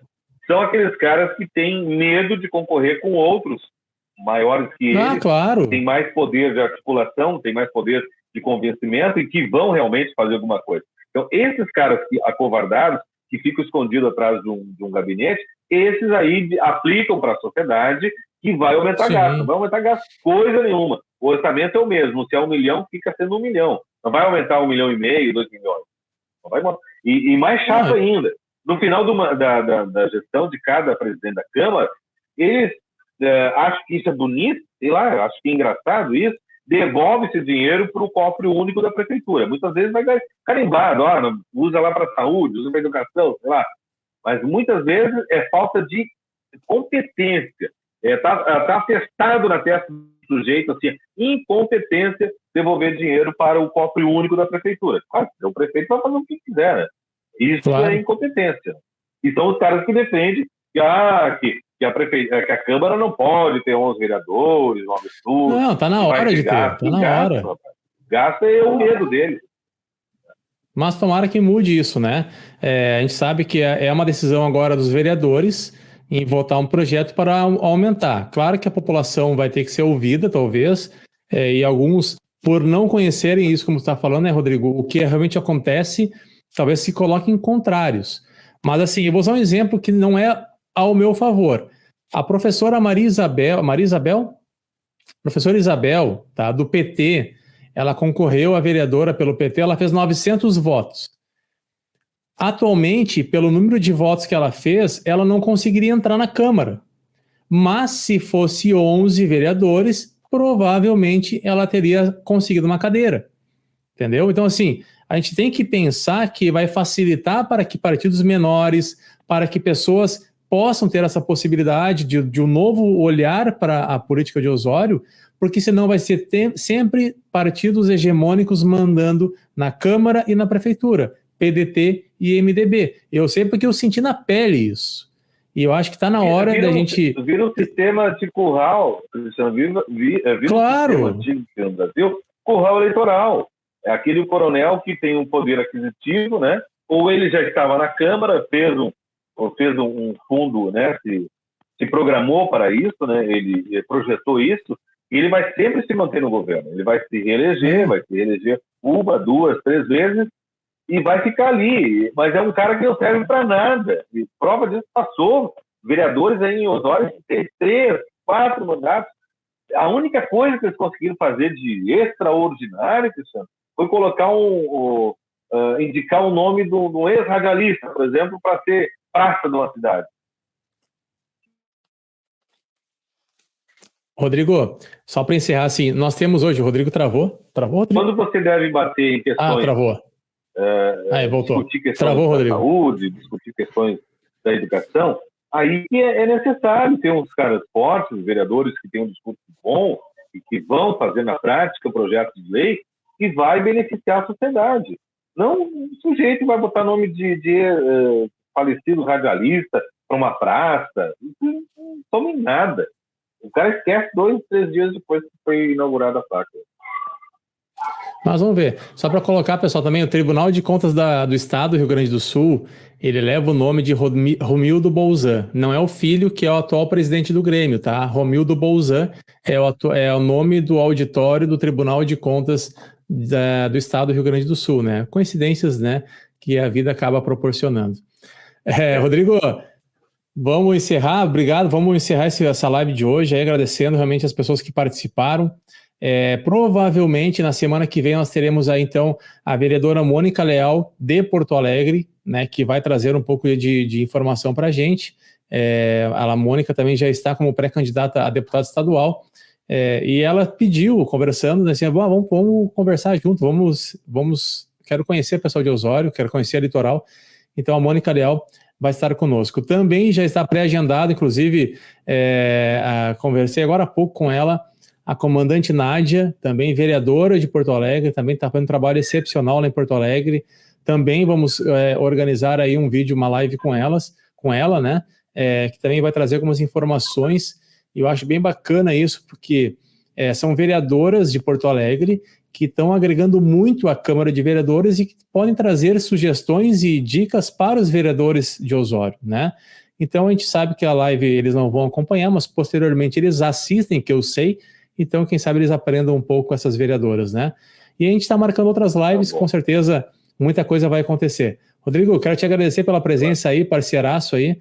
são aqueles caras que têm medo de concorrer com outros maiores que eles, claro. Tem mais poder de articulação, tem mais poder de convencimento e que vão realmente fazer alguma coisa. Então, esses caras acovardados, que ficam escondidos atrás de um gabinete, esses aí aplicam para a sociedade que vai aumentar gasto. Não vai aumentar gasto coisa nenhuma. O orçamento é o mesmo. Se é 1 milhão, fica sendo 1 milhão. Não vai aumentar 1,5 milhão, 2 milhões. Não vai... E mais chato ainda, no final da gestão de cada presidente da Câmara, eles acham que isso é bonito, sei lá, acho que é engraçado isso, devolve esse dinheiro para o cofre único da prefeitura. Muitas vezes vai carimbado, usa lá para saúde, usa para educação, sei lá. Mas muitas vezes é falta de competência. Tá atestado na testa do sujeito, assim, incompetência devolver dinheiro para o cofre único da prefeitura. O prefeito vai fazer o que quiser, né? Isso é incompetência. E são os caras que defendem que a Câmara não pode ter 11 vereadores, um absurdo. Não, tá na hora de ter. Tá na hora. Gasta é o medo dele. Mas tomara que mude isso, né? A gente sabe que é uma decisão agora dos vereadores em votar um projeto para aumentar. Claro que a população vai ter que ser ouvida, talvez, e alguns, por não conhecerem isso, como você está falando, né, Rodrigo, o que realmente acontece, talvez se coloquem contrários. Mas, assim, eu vou usar um exemplo que não é ao meu favor. A professora professora Isabel, tá, do PT, ela concorreu a vereadora pelo PT, ela fez 900 votos. Atualmente, pelo número de votos que ela fez, ela não conseguiria entrar na Câmara. Mas se fosse 11 vereadores, provavelmente ela teria conseguido uma cadeira. Entendeu? Então, assim, a gente tem que pensar que vai facilitar para que partidos menores, para que pessoas possam ter essa possibilidade de um novo olhar para a política de Osório, porque senão vai ser sempre partidos hegemônicos mandando na Câmara e na Prefeitura, PDT e MDB. Eu sei porque eu senti na pele isso. E eu acho que está na hora da gente... Vira um sistema de curral, claro. Um sistema no Brasil, curral eleitoral. É aquele coronel que tem um poder aquisitivo, né? Ou ele já estava na Câmara, fez um fundo, né? Se programou para isso, né? Ele projetou isso, e ele vai sempre se manter no governo. Ele vai se reeleger, uma, 2, 3 vezes, e vai ficar ali. Mas é um cara que não serve para nada. E prova disso passou. Vereadores aí em Osório que tem 3, 4 mandatos. A única coisa que eles conseguiram fazer de extraordinário, Cristiano, foi colocar indicar o nome do ex-radialista, por exemplo, para ser praça de uma cidade. Rodrigo, só para encerrar, assim, nós temos hoje, o Rodrigo travou? Travou, Rodrigo? Quando você deve bater em questões... travou. Aí, voltou. Discutir questões travou, da Rodrigo. saúde, discutir questões da educação, aí é necessário ter uns caras fortes, vereadores que têm um discurso bom e que vão fazer na prática o projeto de lei que vai beneficiar a sociedade. Não o sujeito vai botar nome de falecido radialista para uma praça. Isso não toma em nada. O cara esquece 2, 3 dias depois que foi inaugurada a placa. Mas vamos ver. Só para colocar, pessoal, também o Tribunal de Contas do Estado do Rio Grande do Sul, ele leva o nome de Romildo Bolzan. Não é o filho que é o atual presidente do Grêmio, tá? Romildo Bolzan é o nome do auditório do Tribunal de Contas do Estado do Rio Grande do Sul, né? Coincidências, né? Que a vida acaba proporcionando. Rodrigo, Vamos encerrar, obrigado. Vamos encerrar essa live de hoje, aí, agradecendo realmente as pessoas que participaram. Provavelmente na semana que vem nós teremos aí então a vereadora Mônica Leal de Porto Alegre, né, que vai trazer um pouco de informação para a gente. A Mônica também já está como pré-candidata a deputada estadual, e ela pediu, conversando, assim, vamos conversar junto, quero conhecer o pessoal de Osório, quero conhecer a Litoral. Então a Mônica Leal vai estar conosco. Também já está pré-agendado, inclusive conversei agora há pouco com ela, a comandante Nádia, também vereadora de Porto Alegre, também está fazendo um trabalho excepcional lá em Porto Alegre. Também vamos organizar aí um vídeo, uma live com ela, né? Que também vai trazer algumas informações. E eu acho bem bacana isso, porque são vereadoras de Porto Alegre que estão agregando muito à Câmara de Vereadores e que podem trazer sugestões e dicas para os vereadores de Osório, né? Então a gente sabe que a live eles não vão acompanhar, mas posteriormente eles assistem, que eu sei, então quem sabe eles aprendam um pouco com essas vereadoras, né? E a gente está marcando outras lives, com certeza muita coisa vai acontecer. Rodrigo, quero te agradecer pela presença aí, parceiraço aí.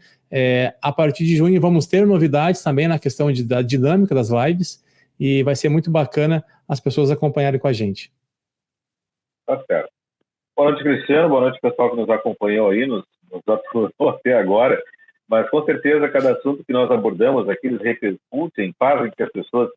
A partir de junho vamos ter novidades também na questão da dinâmica das lives, e vai ser muito bacana as pessoas acompanharem com a gente. Tá certo. Boa noite, Cristiano. Boa noite, pessoal que nos acompanhou aí, nos aturou até agora. Mas, com certeza, cada assunto que nós abordamos aqui, eles repercutem, fazem que as pessoas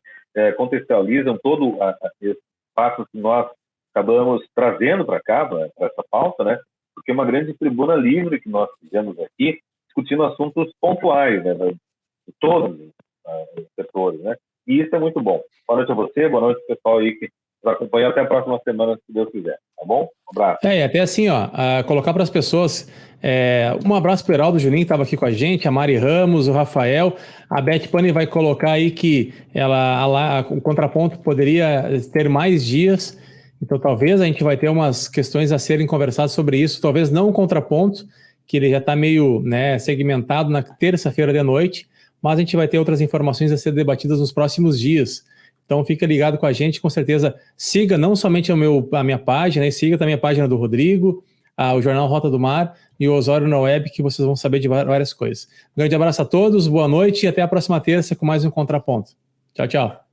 contextualizam todo esse passo que nós acabamos trazendo para cá, para essa pauta, né? Porque é uma grande tribuna livre que nós fizemos aqui, discutindo assuntos pontuais, né? De todos os setores, né? E isso é muito bom. Boa noite a você, boa noite pessoal aí que nos acompanha. Até a próxima semana, se Deus quiser. Tá bom? Um abraço. E até assim, colocar para as pessoas, um abraço para o Heraldo Juninho, que estava aqui com a gente, a Mari Ramos, o Rafael, a Beth Pani vai colocar aí que o contraponto poderia ter mais dias, então talvez a gente vai ter umas questões a serem conversadas sobre isso, talvez não o contraponto, que ele já está meio, né, segmentado na terça-feira de noite, mas a gente vai ter outras informações a ser debatidas nos próximos dias. Então fica ligado com a gente, com certeza siga não somente a minha página, siga também a página do Rodrigo, o Jornal Rota do Mar e o Osório na Web, que vocês vão saber de várias coisas. Um grande abraço a todos, boa noite e até a próxima terça com mais um Contraponto. Tchau, tchau.